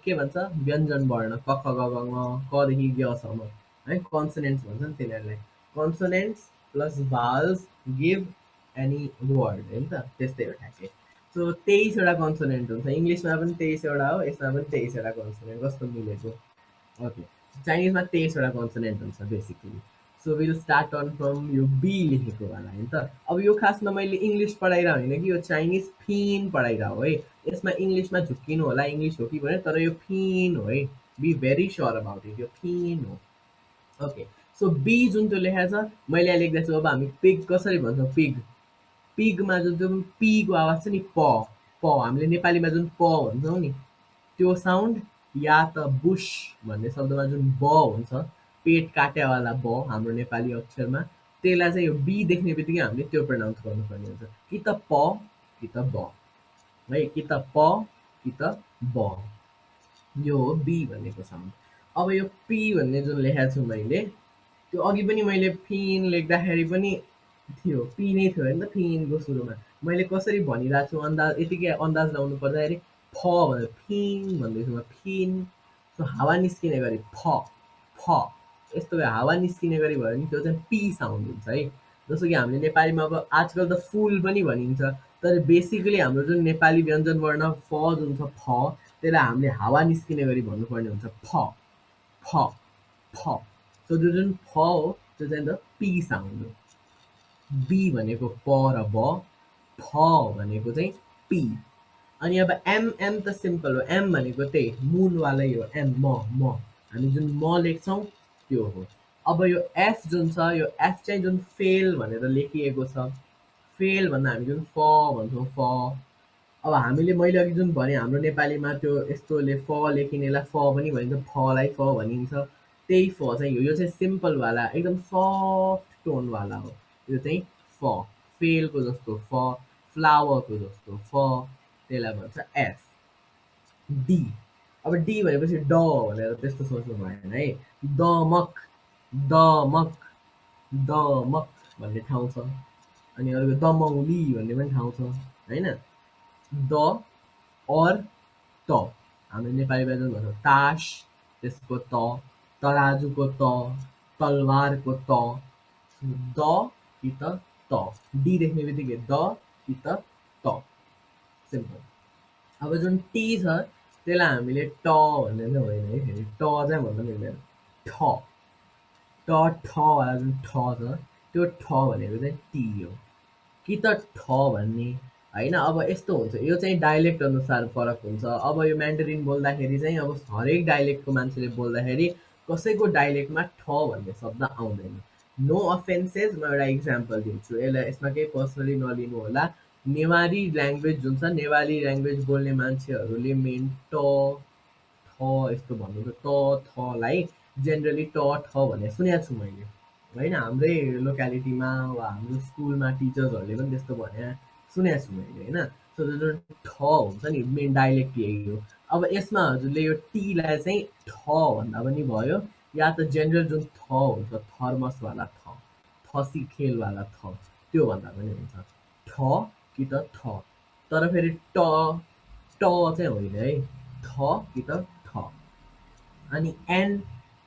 के भन्छ व्यञ्जन वर्ण क ख ग घ ङ कदेखि गसम्म है कन्सोनेन्ट्स भन्छ नि तिनीहरूलाई कन्सोनेन्ट्स प्लस भाल्स गिभ एनी वर्ड होइन त त्यस्तै हो ठ्याक्कै। सो 23वटा कन्सोनेन्ट हुन्छ इङ्ग्लिसमा पनि 23वटा हो यसमा पनि 23वटा कन्सोनेन्ट कस्तो मिलेको। ओके चाइनिजमा 23वटा कन्सोनेन्ट हुन्छ basically. So will start on from यो बी लेखेको वाला होइन त। अब यो खासमा मैले इङ्ग्लिस पढाइरह होइन कि यो चाइनिज फिन पढाइरह हो है यसमा इङ्ग्लिसमा झुक्किनु होला इङ्ग्लिस हो कि भने तर यो फिन हो है be very sure about it यो फिन हो। ओके सो बी जुन त्यो लेखेको छ मैले यहाँ लेख्दैछु अब हामी पिग कसरी भन्छौँ पिग पिगमा जुन पीको आवाज छ नि प हामीले नेपालीमा जुन प भन्छौँ नि त्यो साउन्ड या त बुस भन्ने शब्दमा जुन ब हुन्छ पेट काट्यावाला ब हाम्रो नेपाली अक्षरमा त्यसलाई चाहिँ यो बी देख्ने बित्तिकै हामीले त्यो प्रनाउन्स गर्नुपर्ने हुन्छ कि त प कि त ब है कि त प कि त ब यो हो बी भनेको साउन्ड। अब यो पी भन्ने जुन लेखेको छु मैले त्यो अघि पनि मैले फिन लेख्दाखेरि पनि थियो पी नै थियो होइन त फिनको सुरुमा मैले कसरी भनिरहेको छु अन्दाज यतिकै अन्दाज लगाउनु पर्दाखेरि फ भनेर फिन भन्दैछु म फिन। सो हावा निस्किने गरी फ फ यस्तो हावा निस्किने गरी भयो भने त्यो चाहिँ पी साउन्ड हुन्छ है। जस्तो कि हामीले नेपालीमा अब आजकल त फुल पनि भनिन्छ तर बेसिकली हाम्रो जुन नेपाली व्यञ्जन वर्ण फ जुन छ फ त्यसलाई हामीले हावा निस्किने गरी भन्नुपर्ने हुन्छ फ फ फ। सो त्यो जुन फ हो त्यो चाहिँ त पी साउन्ड हो। बी भनेको प र ब फ भनेको चाहिँ पी। अनि अब एम एम त सिम्पल हो एम भनेको त्यही मुनवालै हो एम म हामी जुन म लेख्छौँ त्यो हो। अब यो एफ जुन छ यो एफ चाहिँ जुन फेल भनेर लेखिएको छ फेल भन्दा हामी जुन फ भन्छौँ फ अब हामीले मैले अघि जुन भनेँ हाम्रो नेपालीमा त्यो यस्तोले फ लेखिनेलाई फ पनि भनिन्छ फलाई फ भनिन्छ त्यही फ चाहिँ हो यो चाहिँ सिम्पलवाला एकदम सफ्ट टोनवाला हो यो चाहिँ फ फेलको जस्तो फ फ्लावरको जस्तो फ त्यसलाई भन्छ एफ। डी अब डी भनेपछि ड भनेर त्यस्तो सोच्नु भएन है। दमक, दमक, दमक भन्ने ठाउँ छ। अनि अर्को दमौली भन्ने पनि ठाउँ छ होइन। द और त हाम्रो नेपालीमा जुन भन्छ तास त्यसको त, तराजुको त, तलवारको त, द कि त त, डी देख्ने बित्तिकै द कि त त, सिम्पल। अब जुन टी छ त्यसलाई हामीले ट भन्ने चाहिँ होइन है, फेरि ट चाहिँ भन्नु मिल्दैन, ठ, ट ठवाला जुन ठ छ त्यो ठ भनेको चाहिँ टी हो कि त ठ भन्ने होइन। अब यस्तो हुन्छ, यो चाहिँ डाइलेक्ट अनुसार फरक हुन्छ। अब यो म्यान्डरिन बोल्दाखेरि चाहिँ अब हरेक डाइलेक्टको मान्छेले बोल्दाखेरि कसैको डाइलेक्टमा ठ भन्ने शब्द आउँदैन। नो अफेन्सेस, म एउटा इक्जाम्पल दिन्छु, यसलाई यसमा केही पर्सनली नलिनु होला। नेवारी ल्याङ्ग्वेज जुन छ, नेपाली ल्याङ्ग्वेज बोल्ने मान्छेहरूले मेन ट ठ यस्तो भन्नुहुन्छ, त थलाई जेनरली ट ठ भने सुनेको छु मैले होइन। हाम्रै लोक्यालिटीमा वा हाम्रो स्कुलमा टिचर्सहरूले पनि त्यस्तो भने सुनेको छु मैले होइन। सो त्यो जुन ठ हुन्छ नि मेन डाइलेक्ट यही हो। अब यसमा हजुरले यो टीलाई चाहिँ ठ भन्दा पनि भयो, या त जेनरल जुन थ हुन्छ थर्मसवाला थ, थसी खेलवाला थ, त्यो भन्दा पनि हुन्छ, ठ कि त थ। तर फेरि ट ट चाहिँ होइन है, थ कि त ठ। अनि एन,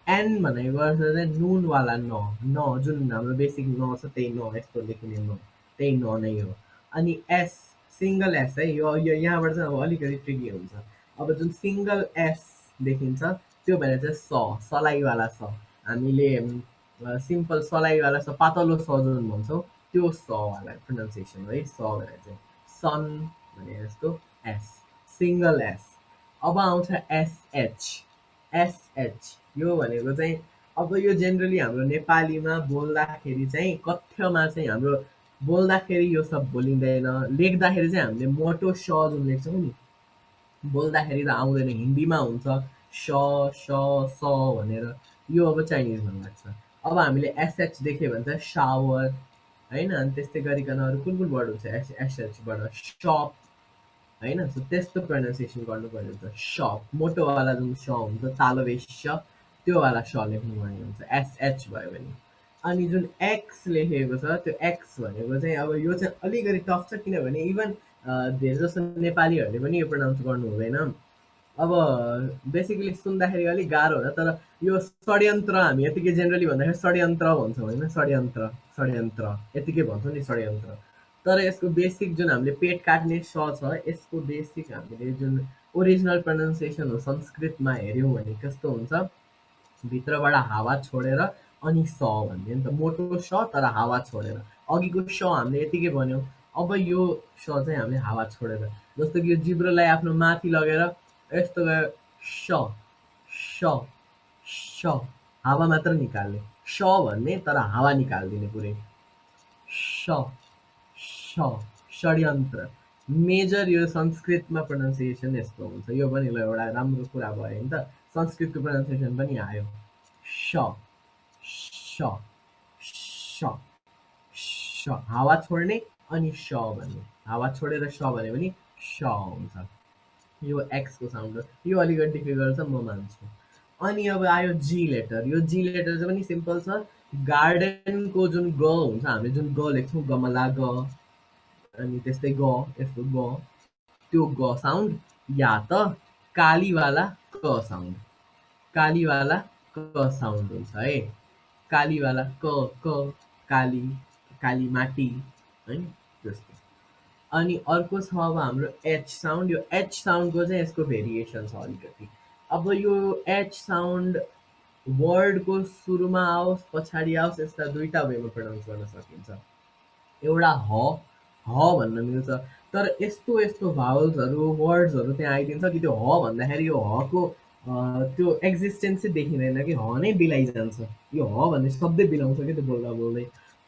एन भनेको चाहिँ नुनवाला न, न जुन हाम्रो बेसिक न छ त्यही न, यस्तो लेखिने न, त्यही न नै हो। अनि एस, सिङ्गल एस है, यो यहाँबाट चाहिँ अब अलिकति ट्रिकी हुन्छ। अब जुन सिङ्गल एस देखिन्छ त्यो भनेर चाहिँ स, सलाइवाला स, हामीले सिम्पल सलाइवाला स, पातलो स जुन भन्छौँ त्यो सवाला प्रोनाउन्सिएसन है, स भनेर चाहिँ सन भने जस्तो एस, सिङ्गल एस। अब आउँछ एसएच, एसएच यो भनेको चाहिँ अब यो जेनरली हाम्रो नेपालीमा बोल्दाखेरि चाहिँ कथ्यमा चाहिँ हाम्रो बोल्दाखेरि यो सब बोलिँदैन, लेख्दाखेरि चाहिँ हामीले मोटो स जुन लेख्छौँ नि, बोल्दाखेरि त आउँदैन, हिन्दीमा हुन्छ स स स भनेर, यो अब चाइनिजमा लाग्छ। अब हामीले एसएच देख्यो भने चाहिँ सावर होइन। अनि त्यस्तै गरिकन अरू कुन कुन वर्ड हुन्छ एसएचबाट, सप होइन। सो त्यस्तो प्रोनाउन्सिएसन गर्नुपर्ने हुन्छ, सप मोटोवाला जुन स हुन्छ तालो बेसी स, त्योवाला स लेख्नुपर्ने हुन्छ एसएच भयो भने। अनि जुन एक्स लेखेको छ त्यो एक्स भनेको चाहिँ अब यो चाहिँ अलिकति टफ छ, किनभने इभन धेरै जसो नेपालीहरूले पनि यो प्रोनाउन्स गर्नु हुँदैन। अब बेसिकली सुन्दाखेरि अलिक गाह्रो होला, तर यो षड्यन्त्र हामी यतिकै जेनरली भन्दाखेरि षड्यन्त्र भन्छौँ होइन, षड्यन्त्र, षड्यन्त्र यतिकै भन्छौँ नि षड्यन्त्र। तर यसको बेसिक जुन हामीले पेट काट्ने स छ यसको बेसिक हामीले जुन ओरिजिनल प्रोनाउन्सिएसन हो संस्कृतमा हेऱ्यौँ भने कस्तो हुन्छ, भित्रबाट हावा छोडेर अनि स भन्ने नि त, मोटो स तर हावा छोडेर। अघिको स हामीले यतिकै भन्यौँ, अब यो स चाहिँ हामीले हावा छोडेर, जस्तो कि यो जिब्रोलाई आफ्नो माथि लगेर यस्तो गयो स स स, हावा मात्र निकाल्ने, स भन्ने तर हावा निकालिदिने पुरै, स स, षड्यन्त्र। मेजर यो संस्कृतमा प्रोनाउन्सिएसन यस्तो हुन्छ, यो पनि ल एउटा राम्रो कुरा भयो नि त, संस्कृतको प्रोनाउन्सिएसन पनि आयो, स स स स, हावा छोड्ने अनि स भन्ने, हावा छोडेर स भन्यो भने स हुन्छ। यो एक्सको साउन्ड हो, यो अलिकति डिफिकल्ट छ म मान्छु। अनि अब आयो जी लेटर, यो जी लेटर चाहिँ पनि सिम्पल छ। गार्डनको जुन ग हुन्छ, हामीले जुन ग लेख्छौँ गमला ग, अनि त्यस्तै ग यस्तो ग, त्यो ग साउन्ड, या त कालीवाला क साउन्ड, कालीवाला क साउन्ड हुन्छ है, कालीवाला क क, काली, काली माटी है त्यस्तो। अनि अर्को छ अब हाम्रो एच साउन्ड, यो एच साउन्डको चाहिँ यसको भेरिएसन छ अलिकति। अब यो एच साउन्ड वर्डको सुरुमा आओस् पछाडि आओस् यसलाई दुईवटा वेमा प्रोनाउन्स गर्न सकिन्छ। एउटा ह भन्न मिल्छ, तर यस्तो यस्तो भावल्सहरू वर्ड्सहरू त्यहाँ आइदिन्छ कि त्यो ह भन्दाखेरि यो हको त्यो एक्जिस्टेन्सै देखिँदैन कि, ह नै बिलाइजान्छ, यो ह भन्ने शब्दै बिलाउँछ कि त्यो बोल्दा बोल्दै।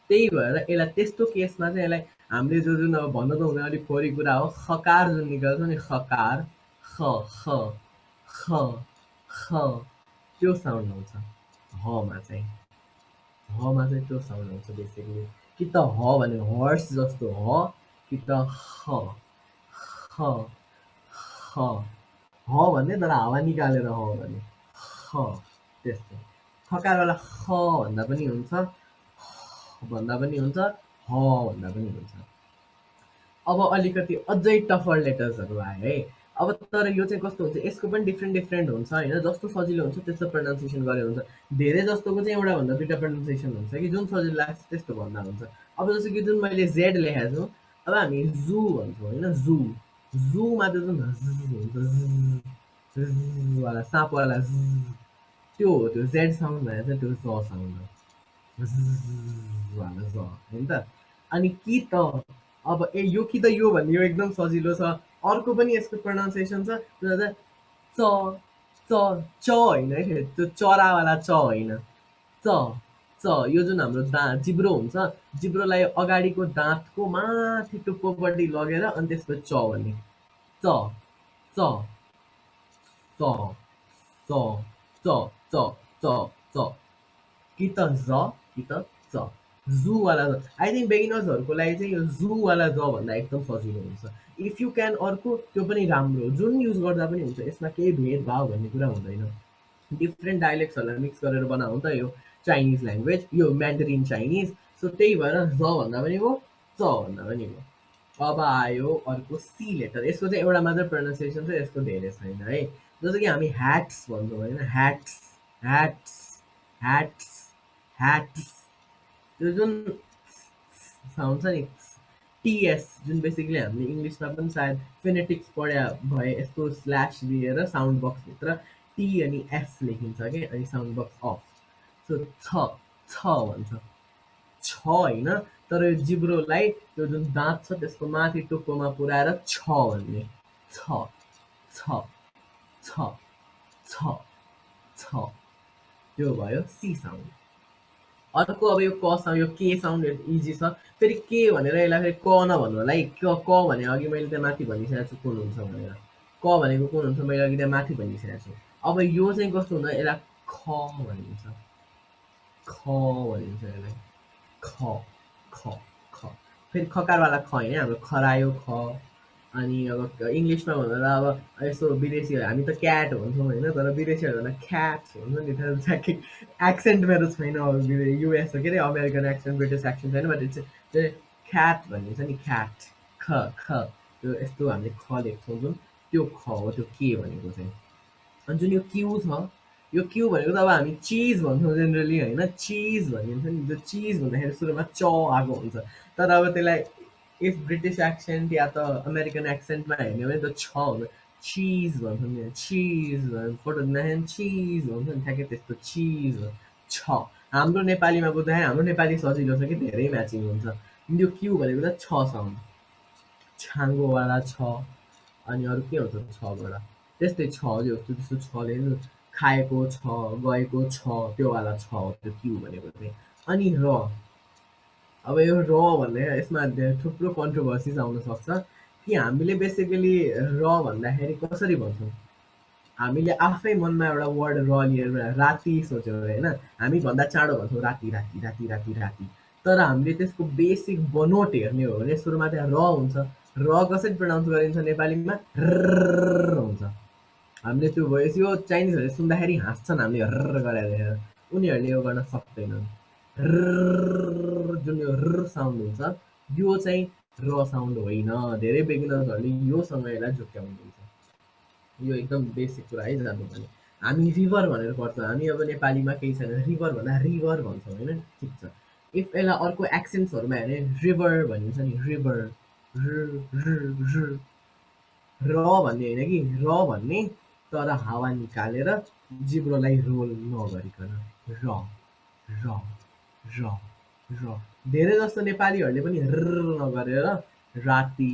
त्यही भएर यसलाई त्यस्तो केसमा चाहिँ यसलाई हामीले जो जुन अब भन्न त हुँदैन अलिक फोहोरी कुरा हो, खकार जुन निकाल्छ नि खकार, ख ख ख ख, त्यो साउन्ड आउँछ हमा चाहिँ, हमा चाहिँ त्यो साउन्ड आउँछ बेसिकली। कि त ह भने हर्स जस्तो ह, कि त ह ह ह, ह भन्ने तर हावा निकालेर ह भने ह त्यस्तो खकारवाला ख भन्दा पनि हुन्छ भन्दा पनि हुन्छ ह भन्दा पनि हुन्छ। अब अलिकति अझै टफर लेटर्सहरू आयो है। अब तर यो चाहिँ कस्तो हुन्छ यसको पनि डिफ्रेन्ट डिफ्रेन्ट हुन्छ होइन, जस्तो सजिलो हुन्छ त्यस्तो प्रनाउन्सिएसन गरे हुन्छ। धेरै जस्तोको चाहिँ एउटा भन्दा दुइटा प्रनाउन्सिएसन हुन्छ कि जुन सजिलो लाग्छ त्यस्तो भन्दा हुन्छ। अब जस्तो कि जुन मैले जेड लेखेको छु, अब हामी जू भन्छौँ होइन, जू जूमा त्यो जुन वाला साँपवाला त्यो हो, त्यो जेड साउन्ड भनेर चाहिँ त्यो ज साउन्ड हो वाला ज होइन त। अनि कि त अब यो कि त यो भन्ने यो एकदम सजिलो छ। अर्को पनि यसको प्रनाउन्सिएसन छ, त्यो चाहिँ च च होइन है फेरि, त्यो चरावाला च होइन, च च यो जुन हाम्रो जिब्रो हुन्छ, जिब्रोलाई अगाडिको दाँतको माथि टुप्पोपट्टि लगेर अनि त्यसपछि च भन्ने च च च च च च च च कि त ज कि त च जूवाला ज। आई थिङ्क बिगिनर्सहरूको लागि चाहिँ यो जूवाला ज भन्दा एकदम सजिलो हुन्छ। इफ यु क्यान अर्को त्यो पनि राम्रो, जुन युज गर्दा पनि हुन्छ, यसमा केही भेदभाव भन्ने कुरा हुँदैन। डिफ्रेन्ट डाइलेक्ट्सहरूलाई मिक्स गरेर बनाएको हो नि त यो चाइनिज ल्याङ्ग्वेज, यो म्यान्डरिन चाइनिज। सो त्यही भएर ज भन्दा पनि भयो, च भन्दा पनि भयो। अब आयो अर्को सी लेटर, यसको चाहिँ एउटा मात्र प्रनाउन्सिएसन छ, यसको धेरै छैन है। जस्तो कि हामी ह्याट्स भन्छौँ होइन, ह्याट्स ह्याट्स ह्याट्स ह्याट्स त्यो जुन साउन्ड छ नि टिएस, जुन बेसिकली हामीले इङ्ग्लिसमा पनि सायद फेनेटिक्स पढ्या भए यस्तो स्ल्यास दिएर साउन्ड बक्सभित्र टी अनि एस लेखिन्छ कि, अनि साउन्ड बक्स अफ। सो छ छ भन्छ, छ होइन, तर यो जिब्रोलाई त्यो जुन दाँत छ त्यसको माथि टुप्पोमा पुऱ्याएर छ भन्ने छ छ छ छ छ त्यो भयो सी साउन्ड। अर्को अब यो क साउन्ड, यो के साउन्ड इजी छ। फेरि के भनेर यसलाई फेरि क नभन्नु होला है, क भने अघि मैले त्यहाँ माथि भनिसकेको छु कुन हुन्छ भनेर, क भनेको कुन हुन्छ मैले अघि त्यहाँ माथि भनिसकेको छु। अब यो चाहिँ कस्तो हुन्छ, यसलाई ख भनिन्छ, ख भनिन्छ यसलाई, ख ख ख फेरि खकारवाला ख होइन, हाम्रो खरायो ख। अनि अब इङ्ग्लिसमा भन्दा अब यसो विदेशीहरू हामी त क्याट भन्छौँ होइन, तर विदेशीहरू भन्दा ख्याट हुन्छ नि, ठ्याक्कै एक्सेन्ट मेरो छैन, अब युएस के अरे अमेरिकन एक्सेन्ट ब्रिटिस एक्सेन्ट छैन, बट चाहिँ ख्याट भनिन्छ नि, ख्याट ख ख त्यो यस्तो हामीले ख लेख्छौँ जुन, त्यो ख हो त्यो के भनेको चाहिँ। अनि जुन यो क्यु छ, यो क्यु भनेको त अब हामी चिज भन्छौँ जेनरली होइन, चिज भनिन्छ नि, त्यो चिज भन्दाखेरि सुरुमा च आएको हुन्छ। तर अब त्यसलाई इफ ब्रिटिस एक्सेन्ट या त अमेरिकन एक्सेन्टमा हेर्ने भने त छ हुन्छ, चिज भन्छौँ नि, चिज फोटो दिँदाखेरि चिज भन्छ नि, ठ्याक्कै त्यस्तो चिज छ। हाम्रो नेपालीमा बुझ्दाखेरि हाम्रो नेपाली सजिलो छ कि धेरै म्याचिङ हुन्छ। यो क्यु भनेको त छ साउन्ड, छाँगोवाला छ। अनि अरू के हुन्छ छबाट, त्यस्तै छ यो त्यस्तो छले खाएको छ, गएको छ, त्योवाला छ हो त्यो क्यु भनेको चाहिँ। अनि र, अब यो र भन्ने यसमा थुप्रो कन्ट्रोभर्सिज आउन सक्छ कि हामीले बेसिकली र भन्दाखेरि कसरी भन्छौँ। हामीले आफै मनमा एउटा वर्ड र लिएर राति सोच्यौँ होइन, हामी भन्दा चाँडो भन्छौँ राति राति राति राति राति। तर हामीले त्यसको बेसिक बनोट हेर्ने हो भने सुरुमा त्यहाँ र हुन्छ, र कसरी प्रनाउन्स गरिन्छ नेपालीमा, र हुन्छ। हामीले त्यो भोइस यो चाइनिजहरूले सुन्दाखेरि हाँस्छन् हामीले हर्र गरेर देखेर, उनीहरूले यो गर्न सक्दैनन्। जुन यो साउन्ड हुन्छ यो चाहिँ र साउन्ड होइन, धेरै बिगिनर्सहरूले योसँग यसलाई झुक्क्याउनुहुन्छ। यो एकदम बेसिक कुरा है जान्नुपर्ने। हामी रिभर भनेर पढ्छौँ, हामी अब नेपालीमा केही छैन, रिभर भन्दा रिभर भन्छौँ होइन, ठिक छ। इफ यसलाई अर्को एक्सेन्ट्सहरूमा हेर्ने रिभर भनिन्छ नि, रिभर र भन्ने होइन कि, र भन्ने तर हावा निकालेर जिब्रोलाई रोल नगरिकन, र र र र। धेरै जस्तो नेपालीहरूले पनि नगरेर राति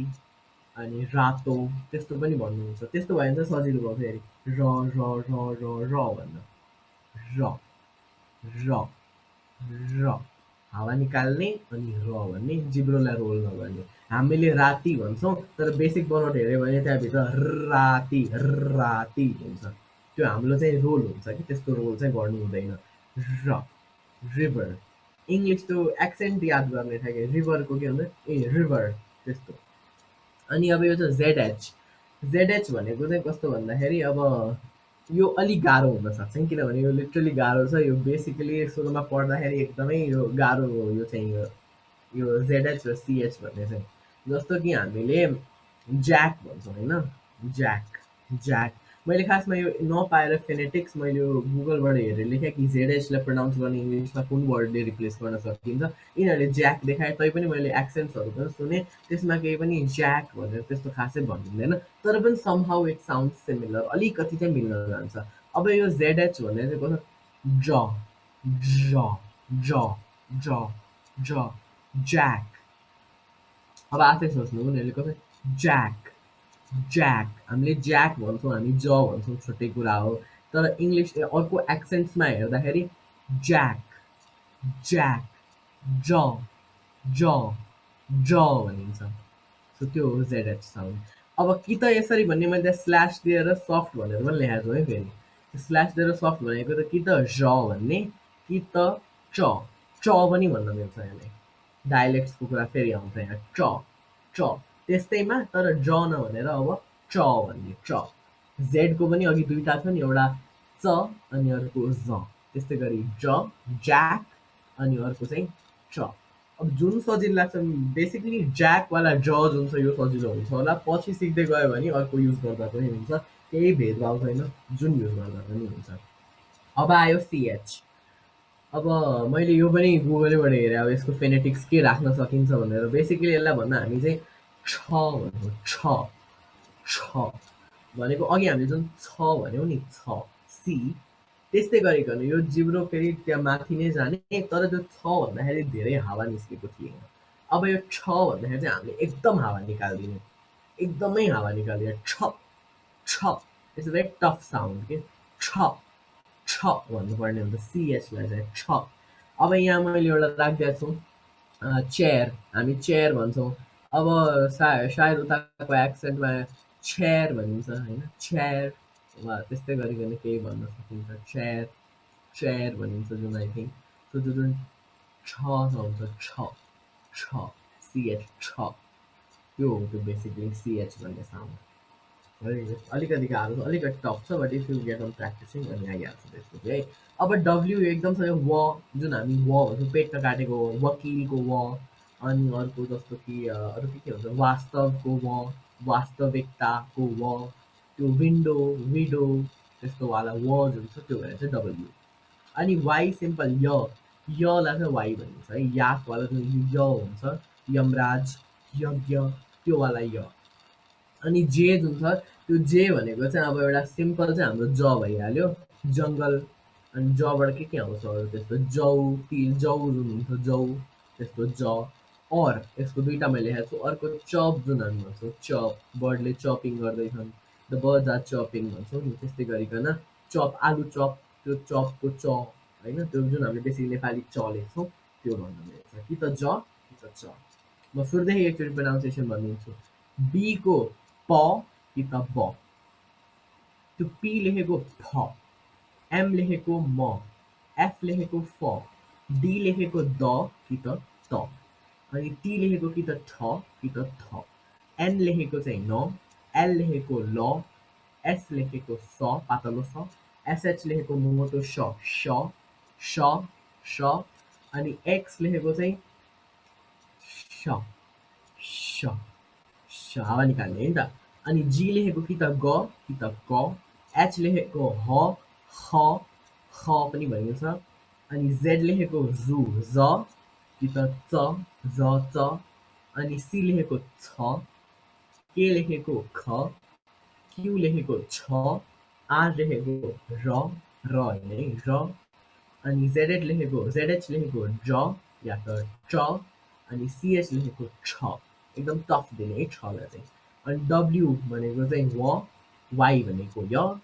अनि रातो त्यस्तो पनि भन्नुहुन्छ, त्यस्तो भयो भने चाहिँ सजिलो भयो फेरि, र र र र र भन्न, र र र हावा निकाल्ने अनि र भन्ने, जिब्रोलाई रोल नगर्ने। हामीले राति भन्छौँ तर बेसिक बनोट हेऱ्यो भने त्यहाँभित्र राति राति हुन्छ, त्यो हाम्रो चाहिँ रोल हुन्छ कि त्यस्तो रोल चाहिँ गर्नु हुँदैन। र रिभर, इङ्ग्लिस त्यो एक्सेन्ट याद गर्ने ठ्याक्कै, रिभरको के हुन्छ ए रिभर त्यस्तो। अनि अब यो छ जेडएच, जेडएच भनेको चाहिँ कस्तो भन्दाखेरि अब यो अलिक गाह्रो हुनसक्छ नि, किनभने यो लिटरली गाह्रो छ। यो बेसिकली सुरुमा पढ्दाखेरि एकदमै यो गाह्रो हो यो चाहिँ यो जेडएच र सिएच भन्ने चाहिँ। जस्तो कि हामीले ज्याक भन्छौँ होइन, ज्याक ज्याक। मैले खासमा यो नपाएर फेनेटिक्स मैले यो गुगलबाट हेरेर लेखेँ कि जेडएचलाई प्रनाउन्स गर्ने इङ्ग्लिसमा कुन वर्डले रिप्लेस गर्न सकिन्छ। यिनीहरूले ज्याक देखाए तैपनि मैले एक्सेन्ट्सहरू पनि सुनेँ, त्यसमा केही पनि ज्याक भनेर त्यस्तो खासै भनिँदैन। तर पनि समहाउ इट साउन्ड सिमिलर, अलिकति चाहिँ मिल्न जान्छ। अब यो जेडएच भन्ने चाहिँ कस्तो ज ज ज ज ज ज्याक। अब आफै सोच्नु उनीहरूले कसै ज्याक ज्याक। हामीले ज्याक भन्छौँ, हामी ज भन्छौँ, छुट्टै कुरा हो। तर इङ्ग्लिस अर्को एक्सेन्ट्समा हेर्दाखेरि ज्याक ज्याक ज ज ज भनिन्छ। सो त्यो हो जेडएच साउन्ड। अब कि त यसरी भन्ने, मैले त्यहाँ स्ल्यास दिएर सफ्ट भनेर पनि लेखाएको छु है फेरि। स्ल्यास दिएर सफ्ट भनेको त कि त ज भन्ने, कि त च च पनि भन्न मिल्छ यसलाई। डायलेक्ट्सको कुरा फेरि आउँछ यहाँ, च च त्यस्तैमा तर ज नभनेर अब च भन्ने, च। जेडको पनि अघि दुईवटा छ नि, एउटा च अनि अर्को ज। त्यस्तै गरी ज ज्याक अनि अर्को चाहिँ च। अब जुन सजिलो लाग्छ, बेसिकली ज्याकवाला ज जुन छ यो सजिलो हुन्छ होला, पछि सिक्दै गयो भने अर्को युज गर्दा पनि हुन्छ, केही भेदभाव छैन, जुन युज गर्दा पनि हुन्छ। अब आयो सिएच। अब मैले यो पनि गुगलैबाट हेरेँ, अब यसको फेनेटिक्स के राख्न सकिन्छ भनेर। बेसिकली यसलाई भन्न हामी चाहिँ छ भन्छौँ, छ छ भनेको अघि हामीले जुन छ भन्यौँ नि, छ सी, त्यस्तै गरिकन यो जिब्रो फेरि त्यहाँ माथि नै जाने, तर त्यो छ भन्दाखेरि धेरै हावा निस्केको थिएन। अब यो छ भन्दाखेरि चाहिँ हामीले एकदम हावा निकालिदिने, एकदमै हावा निकालिदिने, छ छ। It's a very tough sound के, छ छ भन्नुपर्ने हुन्छ सिएचलाई चाहिँ, छ। अब यहाँ मैले एउटा राखिदिएको छु चेयर, हामी चेयर भन्छौँ। अब सायद उताको एक्सेन्टमा चेयर भनिन्छ होइन, चेयर वा त्यस्तै गरिकन केही भन्न सकिन्छ, चेयर चेयर भनिन्छ जुन आई थिङ्क। सो त्यो जुन छ आउँछ, छ छ सिएच, छ, त्यो हो त्यो बेसिकली सिएच भन्ने साउन्ड है। अलिकति गाह्रो छ, अलिकति टफ छ, but if you get on practising अनि आइहाल्छ त्यसपछि है। अब डब्ल्यु एकदम छ व, जुन हामी व भन्छौँ, पेटमा काटेको वकिलको व। अनि अर्को जस्तो कि अरू के हुन्छ, वास्तवको व, वास्तविकताको व, त्यो विन्डो विडो त्यस्तोवाला व जुन छ त्यो भएर चाहिँ डब्ल्यु। अनि वाइ सिम्पल य, यलाई चाहिँ वाइ भनिन्छ है, याकवाला जुन य हुन्छ, यमराज यज्ञ त्योवाला य। अनि जे जुन छ त्यो जे भनेको चाहिँ अब एउटा सिम्पल चाहिँ हाम्रो ज भइहाल्यो, जङ्गल। अनि जबाट के आउँछ अरू त्यस्तो, जौ तिल, जौ जुन हुन्छ जौ, त्यस्तो ज। अर यसको दुईवटा मैले लेखेको छु। अर्को चप जुन हामी भन्छौँ, चप, बर्डले चपिङ गर्दैछन्, द बर्ड्स आर चपिङ भन्छौँ नि, त्यस्तै गरिकन चप, आलु चप, त्यो चपको च होइन, त्यो जुन हामीले बेसी नेपाली च लेख्छौँ त्यो भन्नु मिल्छ, कि त ज कि त च। म सुरुदेखि एकचोटि प्रोनाउन्सिएसन भनिदिन्छु। बीको प कि त ब, त्यो पी लेखेको फ, एम लेखेको म, एफ लेखेको फ, डी लेखेको द कि त त, अनि टी लेखेको कि त ठ कि त थ, एन लेखेको चाहिँ न, एल लेखेको ल, एस लेखेको स पातलो स, एसएच लेखेको मोटो स स स स, अनि एक्स लेखेको चाहिँ स स स, हावा निकाल्ने है नि त। अनि जी लेखेको कि त ग कि त क, एच लेखेको ह ख ख पनि भनिन्छ, अनि जेड लेखेको जु ज कि त च ज च, अनि सी लेखेको छ, के लेखेको ख, क्यु लेखेको छ, आर लेखेको र र होइन है र, अनि जेडएच लेखेको ज या त च, अनि सिएच लेखेको छ। एकदम टफ दिने है छलाई चाहिँ। अनि डब्ल्यु भनेको चाहिँ व, वाइ भनेको य,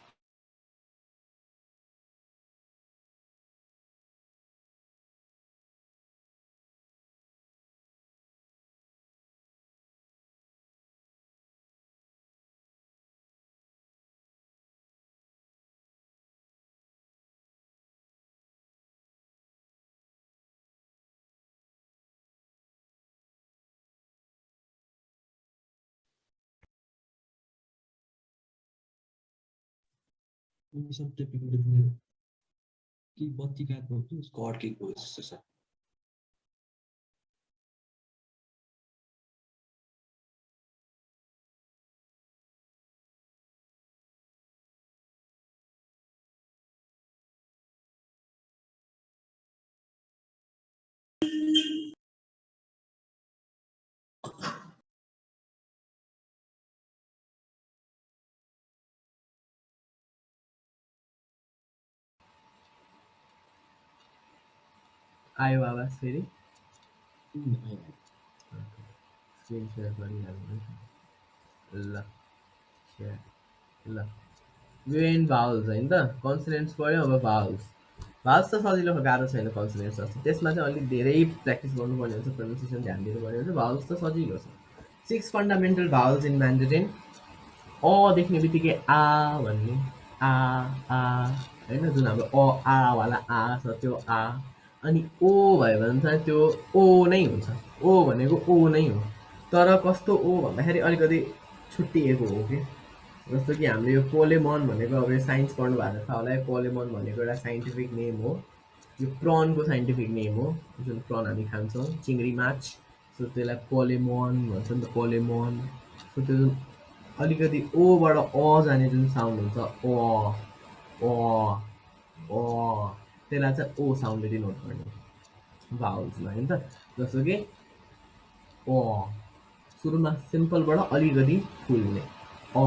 सब टिपिकल देख्ने कि बत्ती गएको हुन्छ उसको अड्केको जस्तो छ। आयो आवाज फेरि? आयो। स्क्रिन सेयर गरिहाल्नु ल सेयर ल मेन भावल्स होइन त कन्सोनेन्ट्स पढ्यो अब भावल्स भावल्स त सजिलो गाह्रो छैन कन्सोनेन्ट्स जस्तो त्यसमा चाहिँ अलिक धेरै प्र्याक्टिस गर्नुपर्ने हुन्छ प्रोनाउन्सिएसन ध्यान दिनुपर्ने हुन्छ भावल्स त सजिलो छ 6 फन्डामेन्टल भावल्स इन म्यान्डरिन अ देख्ने बित्तिकै आ भन्ने आ आ होइन जुन हाम्रो अ आवाला आ छ त्यो आ अनि ओ भयो भने चाहिँ त्यो ओ नै हुन्छ ओ भनेको ओ नै हो तर कस्तो ओ भन्दाखेरि अलिकति छुट्टिएको हो कि जस्तो कि हामीले यो पोलेमन भनेको अब यो साइन्स पढ्नु भएको छ होला पोलेमन भनेको एउटा साइन्टिफिक नेम हो यो प्रनको साइन्टिफिक नेम हो जुन प्रन हामी खान्छौँ चिङ्री माछ सो त्यसलाई पोलेमन भन्छ नि त पोलेमन सो त्यो जुन अलिकति ओबाट अ जाने जुन साउन्ड हुन्छ अ अ त्यसलाई चाहिँ ओ साउन्डले डिनोट गर्ने भावल्समा होइन त जस्तो कि अ सुरुमा सिम्पलबाट अलिकति फुल्ने अ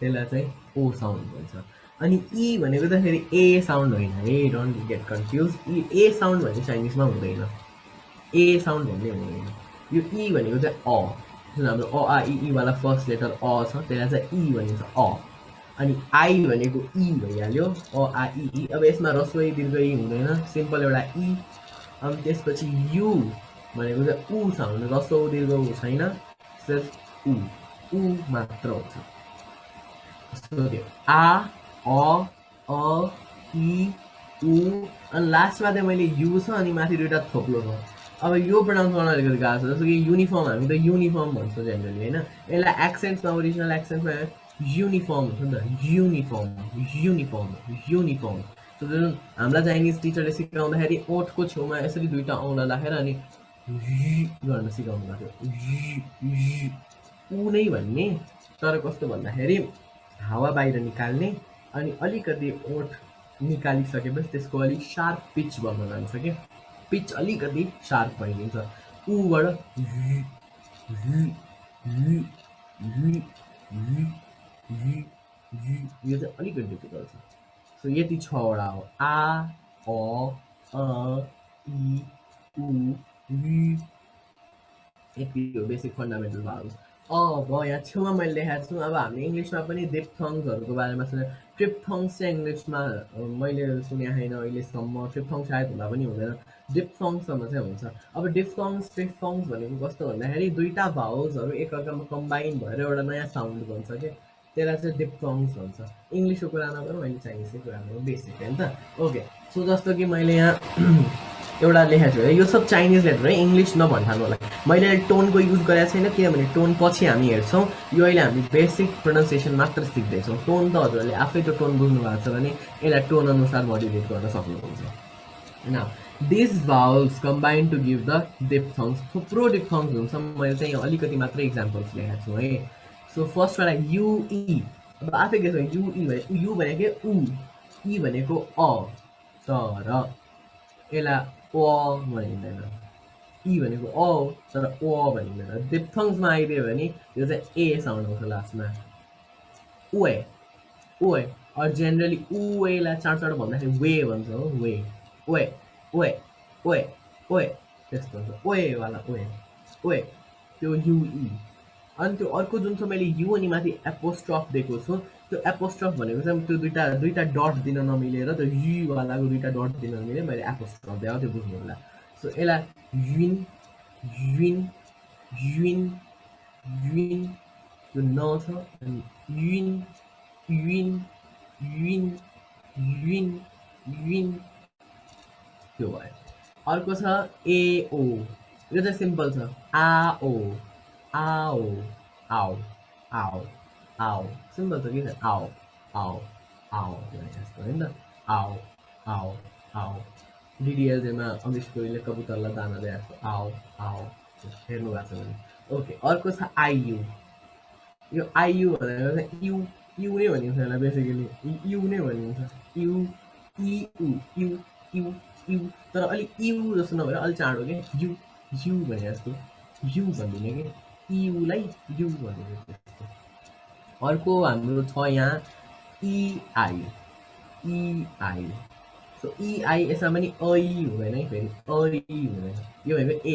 त्यसलाई चाहिँ ओ साउन्ड भन्छ अनि ई भनेको त फेरि ए साउन्ड होइन है don't get confuse A sound भन्ने चाइनिजमा हुँदैन ए साउन्ड भन्ने हुँदैन यो ई भनेको चाहिँ अ जुन हाम्रो अ आ इ वाला फर्स्ट लेटर अ छ त्यसलाई चाहिँ ई भनिन्छ अ अनि आई भनेको ई भइहाल्यो अ आ इ अब यसमा रसोई दीर्घ ई हुँदैन सिम्पल एउटा ई अनि त्यसपछि यु भनेको चाहिँ ऊ साउन्ड रसो दीर्घ ऊ छैन सिर्फ ऊ मात्र हुन्छ आ अ इ ऊ अनि लास्टमा चाहिँ मैले यु छ अनि माथि दुइटा थोप्लो छ अब यो प्रोनाउन्स गर्न अलिकति गाह्रो छ जस्तो कि युनिफर्म हामी त युनिफर्म भन्छौँ जेनरली होइन यसलाई एक्सेन्ट्समा ओरिजिनल एक्सेन्टमा युनिफर्म हुन्छ नि त युनिफर्म युनिफर्म युनिफर्म सो जुन हामीलाई चाइनिज टिचरले सिकाउँदाखेरि ओठको छेउमा यसरी दुइटा औँला राखेर अनि गर्न सिकाउनु भएको थियो ऊ नै भन्ने तर कस्तो भन्दाखेरि हावा बाहिर निकाल्ने अनि अलिकति ओठ निकालिसकेपछि त्यसको अलिक सार्प पिच बन्न जान्छ क्या पिच अलिकति सार्प भइदिन्छ ऊबाट यो चाहिँ अलिकति डिफिकल्ट छ सो यति छवटा हो आ अ इ ऊ यति हो बेसिक फन्डामेन्टल भावल्स अब यहाँ छेउमा मैले लेखाएको छु अब हामीले इङ्ग्लिसमा पनि डिप्थङ्सहरूको बारेमा सुने ट्रिप्थङ्स चाहिँ इङ्ग्लिसमा मैले सुने छैन अहिलेसम्म ट्रिप्थङ सायद हुँदा पनि हुँदैन डिप्थङ्ससम्म चाहिँ हुन्छ अब डिप्थङ्स ट्रिप्थङ्स भनेको कस्तो भन्दाखेरि दुईवटा भावल्सहरू एकअर्कामा कम्बाइन भएर एउटा नयाँ साउन्ड बन्छ क्या त्यसलाई चाहिँ डिप्थङ्स भन्छ इङ्ग्लिसको कुरा नगरौँ मैले चाइनिजकै कुरा गरौँ बेसिक होइन त ओके सो जस्तो कि मैले यहाँ एउटा लेखेको छु है यो सब चाइनिज लेटर है इङ्ग्लिस नभन्ठानु होला मैले टोनको युज गरेको छैन किनभने टोन पछि हामी हेर्छौँ यो अहिले हामी बेसिक प्रोनाउन्सिएसन मात्र सिक्दैछौँ टोन त हजुरहरूले आफै त्यो टोन बुझ्नु भएको छ भने यसलाई टोन अनुसार मोडिफाइट गर्न सक्नुहुन्छ होइन this vowels combine to give the diphthongs थुप्रो डिप्थङ्स हुन्छ मैले चाहिँ अलिकति मात्रै इक्जाम्पल्स लेखेको छु है सो फर्स्टवाला युई अब आफै के छ युई भने यु भनेको ऊ ई भनेको अ तर यसलाई अ भनिँदैन ई भनेको अ तर अ भनिँदैन डिप्थङ्समा आइदियो भने यो चाहिँ ए साउन्ड आउँछ लास्टमा ओए ओए अरू जेनरली उएलाई चाँडो चाँडो भन्दाखेरि वे भन्छ हो वे ओए ओए ओए ओए त्यस्तो हुन्छ ओएवाला ओए ओए त्यो युई अनि त्यो अर्को जुन छ मैले यु अनि माथि एपोस्ट्रफ दिएको छु त्यो एपोस्ट्रफ भनेको चाहिँ त्यो दुईवटा डट दिन नमिलेर त्यो युवालाको दुईवटा डट दिन नमिले मैले एपोस्ट्रफ दिएको त्यो बुझ्नु होला सो यसलाई युन युन युन युन त्यो न छ अनि युन युन युन युन युन त्यो भयो अर्को छ एओ यो चाहिँ सिम्पल छ आओ आओ आओ आओ आउ सिम्पल छ कि आउ आउ आउ भने जस्तो होइन त आउ आउ आउ डिडिएलजेमा अमिश पुरीले कबुतरलाई दाना दिएको आउ आउ हेर्नु भएको छ भने ओके अर्को छ आइयु यो आइयु भनेको चाहिँ यु यु नै भनिन्छ यसलाई बेसिकली यु नै भनिन्छ यु इउ यु यु यु तर अलिक यु जस्तो नभएर अलिक चाँडो के यु यु भने जस्तो यु भनिदिने कि इयुलाई यु भनिदिने त्यस्तो अर्को हाम्रो छ यहाँ इआई इआई सो इआई यसमा पनि ऐ हुँदैन है फेरि ऐ हुँदैन यो भनेको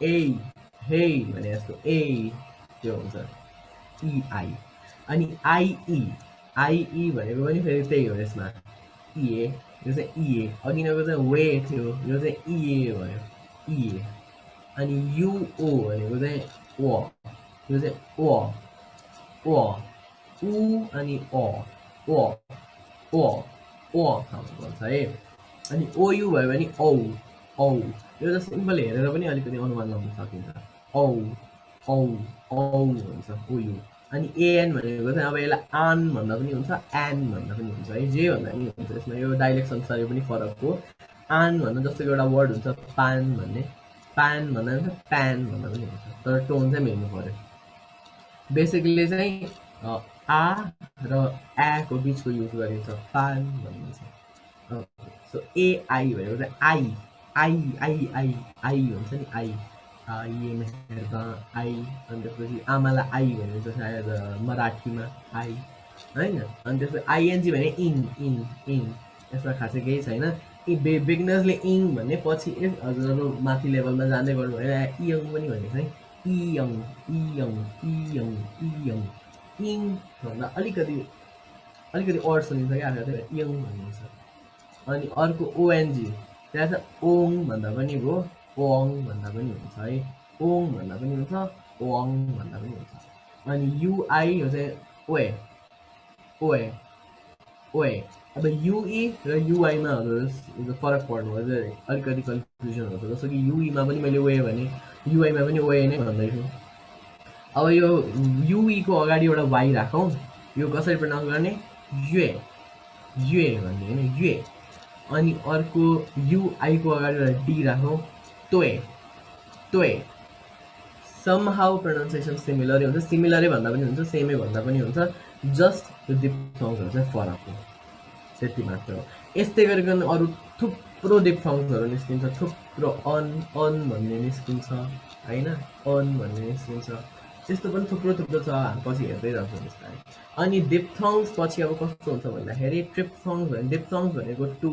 ए हे भने जस्तो ए त्यो हुन्छ इआई अनि आइई आइई भनेको पनि फेरि त्यही हो यसमा इए यो चाहिँ इए अघिनको चाहिँ वे थियो यो चाहिँ इए भयो इए अनि युओ भनेको चाहिँ ओ यो चाहिँ ओ ओ उ अनि ओ ओ ओ ओ थाल्नुपर्छ है अनि ओयु भयो भने औ औ यो त सिम्पल हेरेर पनि अलिकति अनुमान लगाउन सकिन्छ औ औ औ हुन्छ ओयु अनि एएन भनेको चाहिँ अब यसलाई आन भन्दा पनि हुन्छ एन भन्दा पनि हुन्छ है जे भन्दा पनि हुन्छ यसमा यो डाइलेक्सन अनुसार पनि फरक हो आन भन्दा जस्तो एउटा वर्ड हुन्छ पान भन्ने पान भन्दा पनि प्यान भन्दा पनि हुन्छ तर टोन चाहिँ मिल्नु पर्यो बेसिकली चाहिँ आ र एको बिचको युज गरिन्छ पान भनिन्छ सो एआई भनेको चाहिँ I I I I I हुन्छ नि आई आइएमा हेर्दा आई अनि त्यसपछि आमालाई आई भनिन्छ सायद मराठीमा आई होइन अनि त्यसपछि आइएनजी भने इङ इङ इङ यसमा खासै केही छैन बिगिनर्सले इङ भन्ने पछि हजुरहरू माथि लेभलमा जाँदै गर्नु भयो इयङ पनि भनेको है इयङ इयङ इयङ इयङ इङ भन्दा अलिकति अड सुनिन्छ क्या आफूलाई इयङ भनिन्छ अनि अर्को ओएनजी त्यहाँ चाहिँ ओङ भन्दा पनि भयो ओङ भन्दा पनि हुन्छ है ओङ भन्दा पनि हुन्छ ओङ भन्दा पनि हुन्छ अनि युआई यो चाहिँ ओए ओए ओए अब युई र युआईमा हजुर फरक पर्नु भयो अलिकति कन्फ्युजन हुन्छ जस्तो कि युईमा पनि मैले ओए भने युआईमा पनि ओए नै भन्दैछु अब यो युईको अगाडि एउटा वाइ राखौँ यो कसरी प्रनाउन्स गर्ने युए युए भन्ने होइन युए अनि अर्को युआईको अगाडि एउटा डी राखौँ तोए तोए समहाउ प्रोनाउन्सिएसन सिमिलरै हुन्छ सिमिलरै भन्दा पनि हुन्छ सेमै भन्दा पनि हुन्छ जस्ट त्यो डिफ्थङ्सहरू चाहिँ फरक हो त्यति मात्र हो यस्तै गरिकन अरू थुप्रो डिफ्थङ्सहरू निस्किन्छ थुप्रो अन अन भन्ने निस्किन्छ होइन अन भन्ने निस्किन्छ त्यस्तो पनि थुप्रो थुप्रो छ हामी पछि हेर्दै जान्छौँ बिस्तारै अनि डिफ्थङ्स पछि अब कस्तो हुन्छ भन्दाखेरि ट्रिप्थङ्स भने डिफ्थङ्स भनेको टु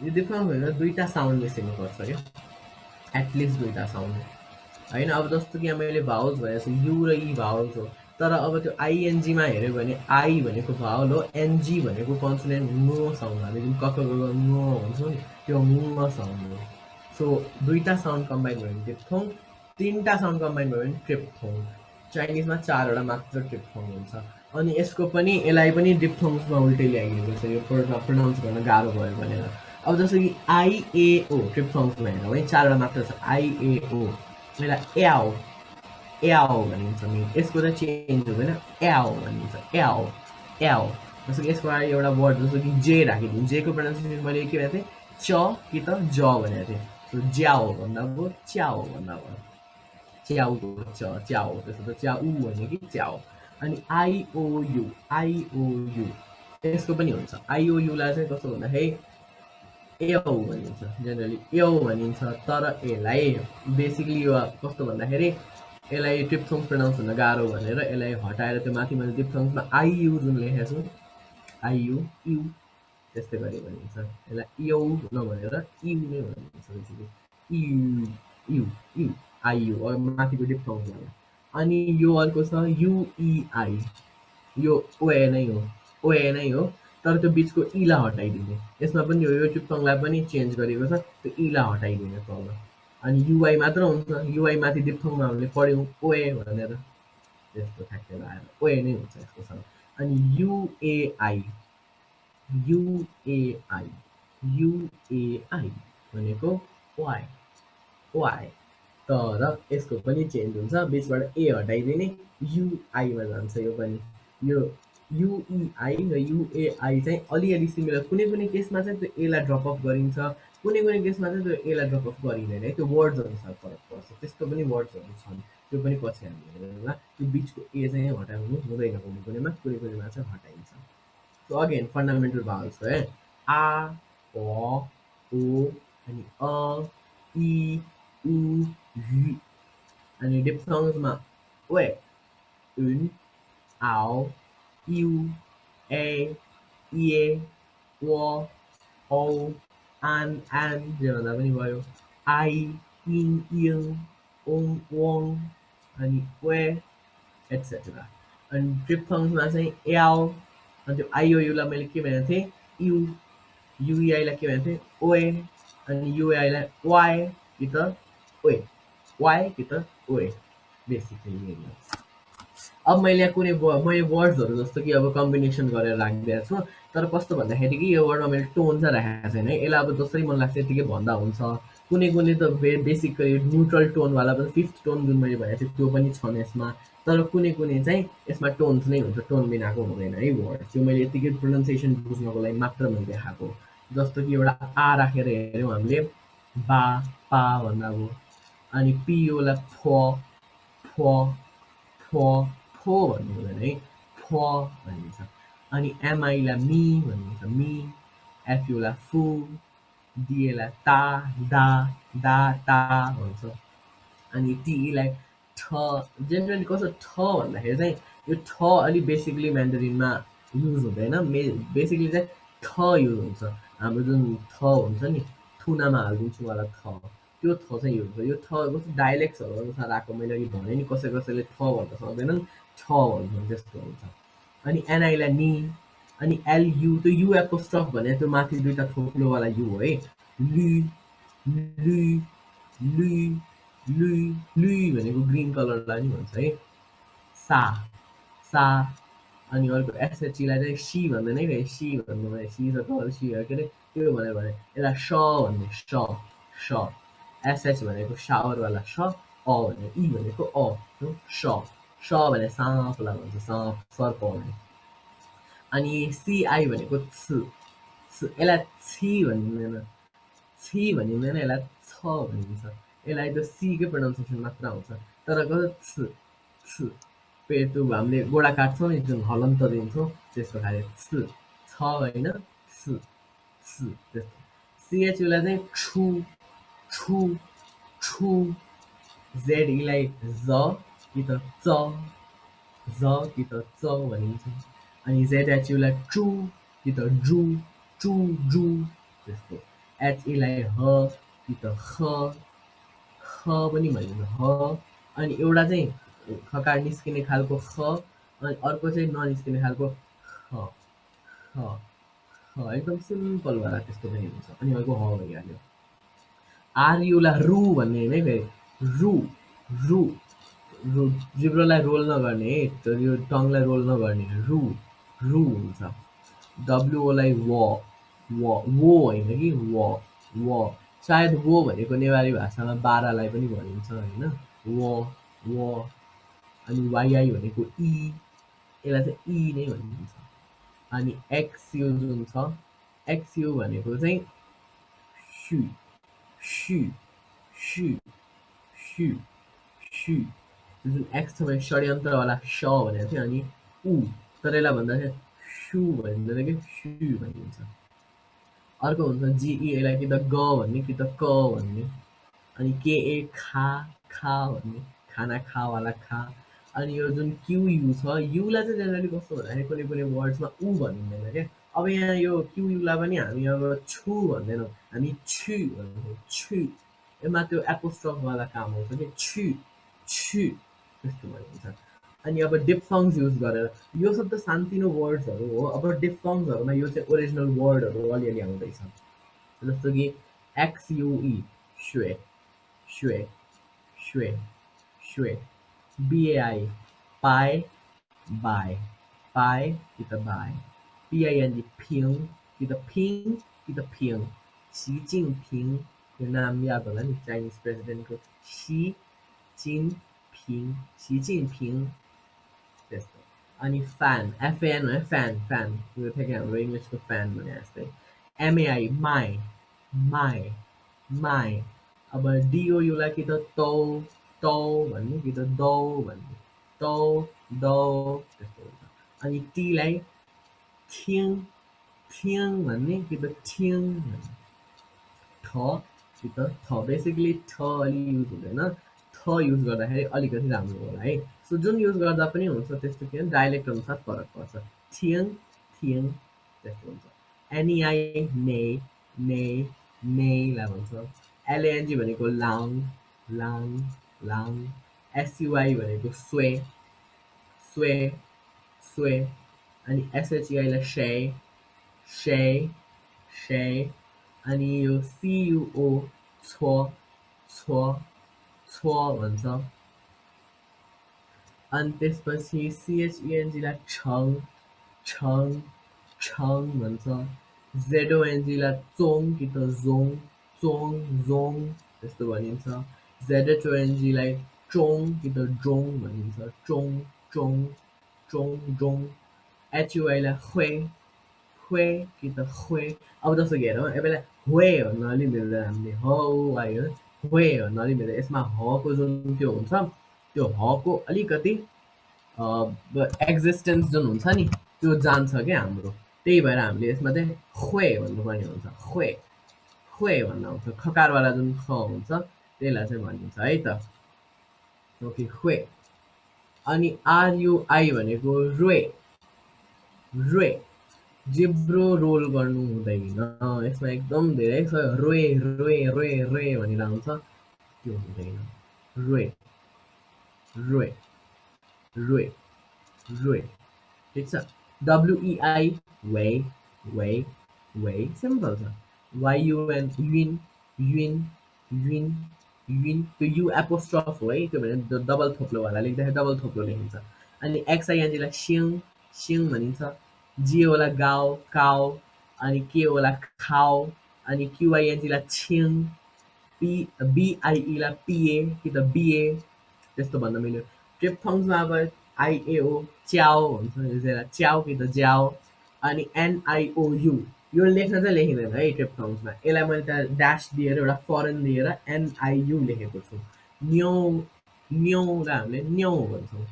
यो डिफ्थङ्स भनेको दुईवटा साउन्ड निस्किनुपर्छ क्या एटलिस्ट दुईवटा साउन्ड होइन अब जस्तो कि मैले भावल्स भनेको छु यु र इ भावल्स हो तर अब त्यो आइएनजीमा हेऱ्यो भने आई भनेको भावल हो एनजी भनेको कन्सोनेन्ट नो साउन्ड हामी जुन कक नो भन्छौँ नि त्यो म साउन्ड हो सो दुईवटा साउन्ड कम्बाइन भयो भने डिफ्थोङ तिनवटा साउन्ड कम्बाइन भयो भने ट्रिप्थोङ चाइनिजमा 4वटा मात्र ट्रिप्थोङ हुन्छ अनि यसको पनि यसलाई पनि डिफ्थोङ्समा उल्टै ल्याइदिएको छ यो प्रोनाउन्स गर्न गाह्रो भयो भनेर अब जस्तो कि आइएओ ट्रिप्थोङ्समा हेरौँ है 4वटा मात्र छ आइएओ यसलाई एआओ एआओ भनिन्छ नि यसको चाहिँ चेन्ज हुँदैन एआओ भनिन्छ एआओ एआओ जस्तो कि यसको अगाडि एउटा वर्ड जस्तो कि जे राखिदिउँ जेको प्रोनाउन्सिएसन मैले के भनेको थिएँ च कि त ज भनेको थिएँ सो ज्याओ भन्दा भयो च्याओ भन्दा भयो च्याउको च च्याओ त्यसो त च्याउ भन्ने कि च्याओ अनि आइओयु आइओयु यसको पनि हुन्छ आइओयुलाई चाहिँ कस्तो भन्दाखेरि एओ भनिन्छ जेनरली एओ भनिन्छ तर यसलाई बेसिकली यो कस्तो भन्दाखेरि यसलाई ट्रिप्थोङ्स प्रनाउन्स हुन गाह्रो भनेर यसलाई हटाएर त्यो माथि मैले डिफ्थोङ्समा आइयु जुन लेखेको छु आइयु यु त्यस्तै गरी भनिन्छ यसलाई इउ नभनेर इउ नै भनिन्छ बेसिकली इउ यु यु आइयु अब माथिको डिफ्थोङ्स भयो अनि यो अर्को छ युइआई यो ओए नै हो ओए नै हो तर त्यो बिचको इला हटाइदिने यसमा पनि यो ट्रिप्थोङलाई पनि चेन्ज गरेको छ त्यो इला हटाइदिने तल अनि युआई मात्र हुन्छ युआई माथि डिफ्थोङमा हामीले पढ्यौँ ओए भनेर त्यस्तो ठ्याक्कै लगाएर ओए नै हुन्छ यसको साउन्ड अनि युएआई युएआई युएआई भनेको वाइ वाइ तर यसको पनि चेन्ज हुन्छ बिचबाट ए हटाइदिने युआईमा जान्छ यो पनि यो युइआई र युएआई चाहिँ अलिअलि सिमिलर, कुनै कुनै केसमा चाहिँ त्यो एलाई ड्रप अफ गरिन्छ, कुनै कुनै केसमा चाहिँ त्यो एलाई ड्रप अफ गरिँदैन है, त्यो वर्ड्स अनुसार फरक पर्छ। त्यस्तो पनि वर्ड्सहरू छन्, त्यो पनि पछि हामी हेरौँला। त्यो बिचको ए चाहिँ हटाउनु हुँदैन कुनै कुनैमा, कुनै कुनैमा चाहिँ हटाइन्छ। सो अगेन फन्डामेन्टल भावल्स है, आ, ओ अनि अ, इ, उ, य। अनि डिप्थोङ्समा ओए, उन, आओ, इउ, ए, इए, व, औ, आन जे भन्दा पनि भयो, आई, इङ, इङ, ओङ, वङ अनि वे एट्सेट्रा। अनि ट्रिप्थङ्समा चाहिँ याओ, अनि त्यो आइओयुलाई मैले के भनेको थिएँ, यु, युइआईलाई के भनेको थिएँ, ओए, अनि युआईलाई वाइ कि त ओए, वाइ कि त ओए, बेसिकली यही हो। अब मैले यहाँ कुनै मैले वर्ड्सहरू जस्तो कि अब कम्बिनेसन गरेर राखिदिएको छु, तर कस्तो भन्दाखेरि कि यो वर्डमा मैले टोन चाहिँ राखेको छैन है, यसलाई अब जसरी मन लाग्छ त्यतिकै भन्दा हुन्छ। कुनै कुनै त बेसिकली न्युट्रल टोनवाला पनि फिफ्थ टोन जुन मैले भनेको थिएँ त्यो पनि छन् यसमा, तर कुनै कुनै चाहिँ यसमा टोन्स नै हुन्छ, टोन बिनाको हुँदैन है वर्ड। त्यो मैले यतिकै प्रोनाउन्सिएसन बुझ्नको लागि मात्र मैले देखाएको। जस्तो कि एउटा आ राखेर हेऱ्यौँ हामीले, बा, पा भन्दा भयो। अनि पिओलाई फ, फ, फ, फो भन्नु हुँदैन है, फ भनिन्छ। अनि एमआईलाई मी भनिन्छ, मी, एफयुलाई फु, डिएलाई ता, दा, दा, ता भन्छ। अनि टीईलाई ठ, जेनरली कस्तो ठ भन्दाखेरि चाहिँ यो ठ अलिक बेसिकली म्यान्डरिनमा युज हुँदैन, बेसिकली चाहिँ ठ युज हुन्छ। हाम्रो जुन थ हुन्छ नि, थुनामा हालिदिन्छु वाला थ, त्यो थ चाहिँ युज हुन्छ। यो थ कस्तो डाइलेक्ट्सहरू अनुसार आएको, मैले अघि भने नि कसै कसैले थ भन्न सक्दैनन्, छ भन्छन्, त्यस्तो हुन्छ। अनि एनआईलाई नि, अनि एलयु, त्यो यु एपोस्ट्रफ भने त्यो माथि दुईवटा थोप्लोवाला यु हो है, लु, लु, लु, लु, लुई भनेको ग्रिन कलरलाई नि भन्छ है, सा, सा। अनि अर्को एसएचईलाई चाहिँ सी भन्दैन है, सी भन्नु भने सी छ कलर सी हो के अरे, त्यो भनेर भने यसलाई स भन्ने, स, एसएच भनेको सावरवाला स, अ भनेको इ भनेको अ, स भने साँपलाई भन्छ, साँप, सर्प भने। अनि सिआई भनेको छु, यसलाई छि भनिँदैन, छि भनिँदैन, यसलाई छ भनिन्छ। यसलाई त सीकै प्रोनाउन्सिएसन मात्र आउँछ, तर कस्तो छु, त्यो हामीले गोडा काट्छौँ नि जुन हलन्त दिन्छौँ त्यस्तो खाले छु, छ होइन, छु, छु त्यस्तो। सिएचयुलाई चाहिँ छु, छु, छु, जेडईलाई ज कि त च, ज कि त च भनिन्छ। अनि जेडएचयुलाई चु कि त जु, चु, जु त्यस्तो। एचईलाई ह कि त ख, ख पनि भनिन्छ, ह। अनि एउटा चाहिँ खकार निस्किने खालको ख, अनि अर्को चाहिँ ननिस्किने खालको ख, ख, ख एकदम सिम्पलवाला त्यस्तो पनि हुन्छ। अनि अर्को ह भइहाल्यो। आर्युलाई रु भन्ने होइन है फेरि, रु, रु, रु, जिब्रोलाई रोल नगर्ने है, यो टङलाई रोल नगर्ने, रु, रु हुन्छ। डब्लुओलाई वो होइन कि व, सायद वो भनेको नेवारी भाषामा बाह्रलाई पनि भनिन्छ होइन, व। अनि वाइआई भनेको इ, यसलाई चाहिँ इ नै भनिन्छ। अनि एक्सयु जुन छ, एक्सयु भनेको चाहिँ सु, सु, सु, सु, सु, जुन एक्स छ भने षड्यन्त्रवाला स भनेको थियो, अनि उ, तर यसलाई भन्दा चाहिँ सु भनिँदैन कि सु भनिन्छ। अर्को हुन्छ जिई, यसलाई कि त ग भन्ने कि त क भन्ने। अनि केए खा, खा भन्ने, खाना खावाला खा। अनि यो जुन क्युयु छ, युलाई चाहिँ जेनरली कस्तो भन्दाखेरि कुनै कुनै वर्ड्समा उ भनिँदैन क्या। अब यहाँ यो क्युयुलाई पनि हामी अब छु भन्दैनौँ, हामी छु भन्छौँ, छु। यसमा त्यो एपोस्ट्रफवाला काम आउँछ कि छु, छु त्यस्तो भनिन्छ। अनि अब डिप्थङ्स युज गरेर, यो सब त सानोतिनो वर्ड्सहरू हो। अब डिप्थङ्सहरूमा यो चाहिँ ओरिजिनल वर्डहरू अलिअलि आउँदैछ, जस्तो कि एक्सयुई, स्वे, स्वे, स्वे, स्वे। बिएआई, पाए, बाय, पाए कि त बाय। पिआइएनजी, फिङ कि त फिङ कि त फिङ। सी जिनपिङ, यो नाम याद होला नि चाइनिज प्रेसिडेन्टको, सी जिनपिङ, सी जिनपिङ त्यस्तो। अनि फ्यान एफएन भने फ्यान फ्यान यो थियो कि हाम्रो इङ्ग्लिसको फ्यान भने जस्तै एमएआई माई माई माई अब डिओयुलाई कि त तौ तौ भन्ने कि त दौ भन्ने तौ दौ त्यस्तो हुन्छ अनि टीलाई थिङ थिङ भन्ने कि त ठिङ भन्ने ठ कि त थ बेसिकली ठ अलि युज हुँदैन थ युज गर्दाखेरि अलिकति राम्रो होला है सो जुन युज गर्दा पनि हुन्छ त्यस्तो के डाइलेक्ट अनुसार फरक पर्छ थियङ थियङ त्यस्तो हुन्छ एनइआई ने ने नेलाई भन्छ एलएनजी भनेको लाङ लाङ लाङ एसयुआई भनेको स्वे स्वे स्वे अनि एसएचइआईलाई शे शे शे अनि यो सियुओ छो छो छो भन्छ अनि त्यसपछि सिएचइएनजीलाई छङ छङ छङ भन्छ जेडओएनजीलाई चोङ कि त जोङ चोङ जोङ त्यस्तो भनिन्छ जेडएचओएनजीलाई चोङ कि त जोङ भनिन्छ चोङ चोङ चोङ जोङ एचयुआईलाई ख्वे ख्वे कि त ख्वे अब जस्तो कि हेरौँ बेला ह्वे भन्न अलिक मिल्दैन हामीले ह ऊ आई हो ह्वे भन्न अलिक मिल्दैन यसमा हको जुन त्यो हुन्छ त्यो हको अलिकति एक्जिस्टेन्स जुन हुन्छ नि त्यो जान्छ क्या हाम्रो त्यही भएर हामीले यसमा चाहिँ ख्वे भन्नुपर्ने हुन्छ ख्वे ख्वे भन्नु आउँछ खकारवाला जुन ख हुन्छ त्यसलाई चाहिँ भनिन्छ है त ओके ख्वे अनि आरयुआई भनेको रे रे जिब्रो रोल गर्नु हुँदैन यसमा एकदम धेरै छ रोए रोए रोए रोए भनेर आउँछ त्यो हुँदैन रोए रोए रोए रोए ठिक छ डब्लुइआई वे वे वे सिम्पल छ वाइयुएन युन युन युन युन त्यो यु एपोस्ट्रफ हो है त्यो भने डबल थोप्लोवाला लेख्दाखेरि डबल थोप्लो लेखिन्छ अनि एक्सआइएनजीलाई सिङ सिङ भनिन्छ जिओलाई गाओ काओ अनि केओलाई खाओ अनि क्युआइएनजीलाई छिङ पी बिआइईलाई पिए कि त बिए त्यस्तो भन्न मिल्यो ट्रिप्थङ्समा अब आइएओ च्याओ हुन्छ त्यसलाई च्याओ कि त ज्याओ अनि एनआइओयु यो लेख्न चाहिँ लेखिँदैन है ट्रिप्थङ्समा यसलाई मैले त्यहाँ ड्यास दिएर एउटा फरेन दिएर एनआइयु लेखेको छु न्यौ न्यौलाई हामीले न्यौ भन्छौँ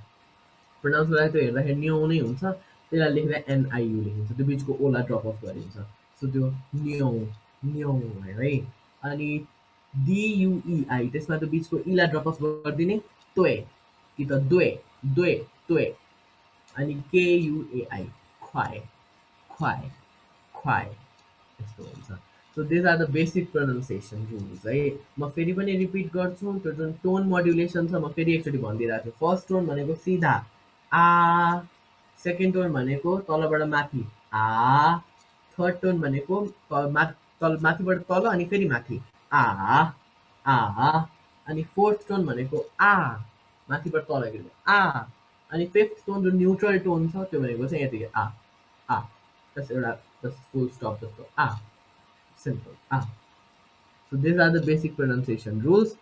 प्रोनाउन्स गर्दा त्यो हेर्दाखेरि न्यौ नै हुन्छ त्यसलाई लेख्दा एनआइयु लेखिन्छ त्यो बिचको ओलाई ड्रप अफ गरिन्छ सो त्यो न्यौ न्यौ भयो है अनि डियुइआई त्यसमा त्यो बिचको इलाई ड्रप अफ गरिदिने त्वे कि त द्वे द्वे त्वे अनि केयुएआई ख्वाए ख्वाए ख्वाए यस्तो हुन्छ so these are the basic pronunciation rules है म फेरि पनि रिपिट गर्छु त्यो जुन टोन मोड्युलेसन छ म फेरि एकचोटि भनिदिइरहेको छु फर्स्ट टोन भनेको सिधा आ सेकेन्ड टोन भनेको तलबाट माथि आ थर्ड टोन भनेको माथिबाट तल अनि फेरि माथि आ अनि फोर्थ टोन भनेको आ माथिबाट तल गिर्ने आ अनि फिफ्थ टोन जुन न्युट्रल टोन छ त्यो भनेको चाहिँ यतिकै आ जस्ट एउटा जस्ट फुल स्टप जस्तो simple so these are the basic pronunciation rules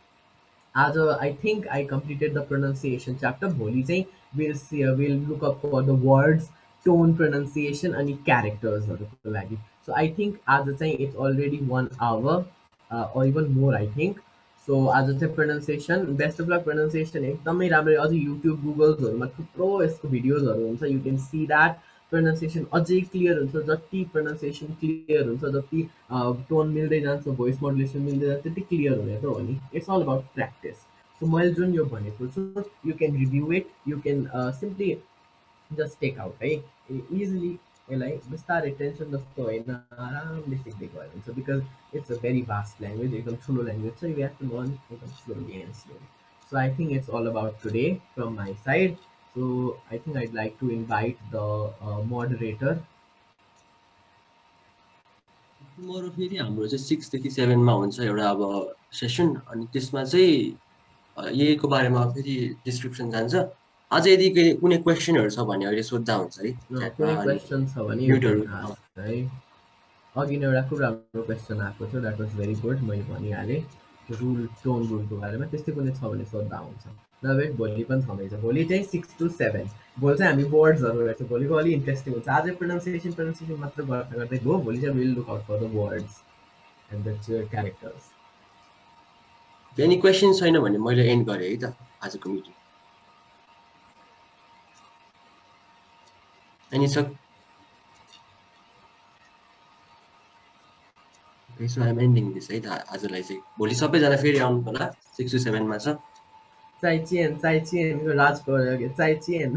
as I think I completed the pronunciation chapter भोलि चाहिँ we'll look up for the words tone pronunciation अनि characters हरुको लागि so I think आज चाहिँ it's already 1 hour or even more I think so आज चाहिँ pronunciation best of luck pronunciation एकदमै राम्रो अझै YouTube गुगल्सहरुमा थुप्रो यसको भिडियोजहरु हुन्छ you can see that pronunciation अझै क्लियर हुन्छ जति pronunciation क्लियर हुन्छ जति टोन मिल्दै जान्छ भोइस मोडुलेसन मिल्दै जान्छ त्यति क्लियर हुने त हो नि it's all about practice so मैले जुन यो भनेको छु you can review it you can simply just take out है इजिली यसलाई बिस्तारै टेन्सन जस्तो होइन आरामले सिक्दै गयो हुन्छ because it's a very vast language एकदम ठुलो ल्याङ्ग्वेज छ यु हेभ टु लर्न एकदम slowly and slowly so I think it's all about today from my side so I think I'd like to invite the moderator tomorrow फेरि हाम्रो चाहिँ 6 देखि 7 मा हुन्छ एउटा अब सेसन अनि त्यसमा चाहिँ यहीको बारेमा फेरि डिस्क्रिप्सन जान्छ आज यदि कुनै क्वेसनहरु छ भने अहिले सोध्दा हुन्छ है कुनै क्वेसन छ भने है अघि नै एउटा खूब राम्रो क्वेसन आएको थियो द्याट वाज भेरी गुड मैले भनिहालेँ रुल टोन रुलको बारेमा त्यस्तै कुनै छ भने सोध्दा हुन्छ नभए भोलि पनि छँदैछ भोलि चाहिँ 6 to 7 भोलि चाहिँ हामी वर्ड्सहरू हेर्छौँ भोलिको अलि इन्ट्रेस्टिङ हुन्छ आजै प्रोनाउन्सिएसन मात्र गर्दा गर्दै गयो भोलि चाहिँ will look out for the words and the characters any question छैन भने मैले एन्ड गरेँ है त आजको मिटिङ एनी छ Okay, so I'm ending this है त आजलाई चाहिँ भोलि सबैजना फेरि आउनु होला 6 to 7 मा छ 再见再见 राजको 再见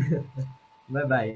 बाई बाई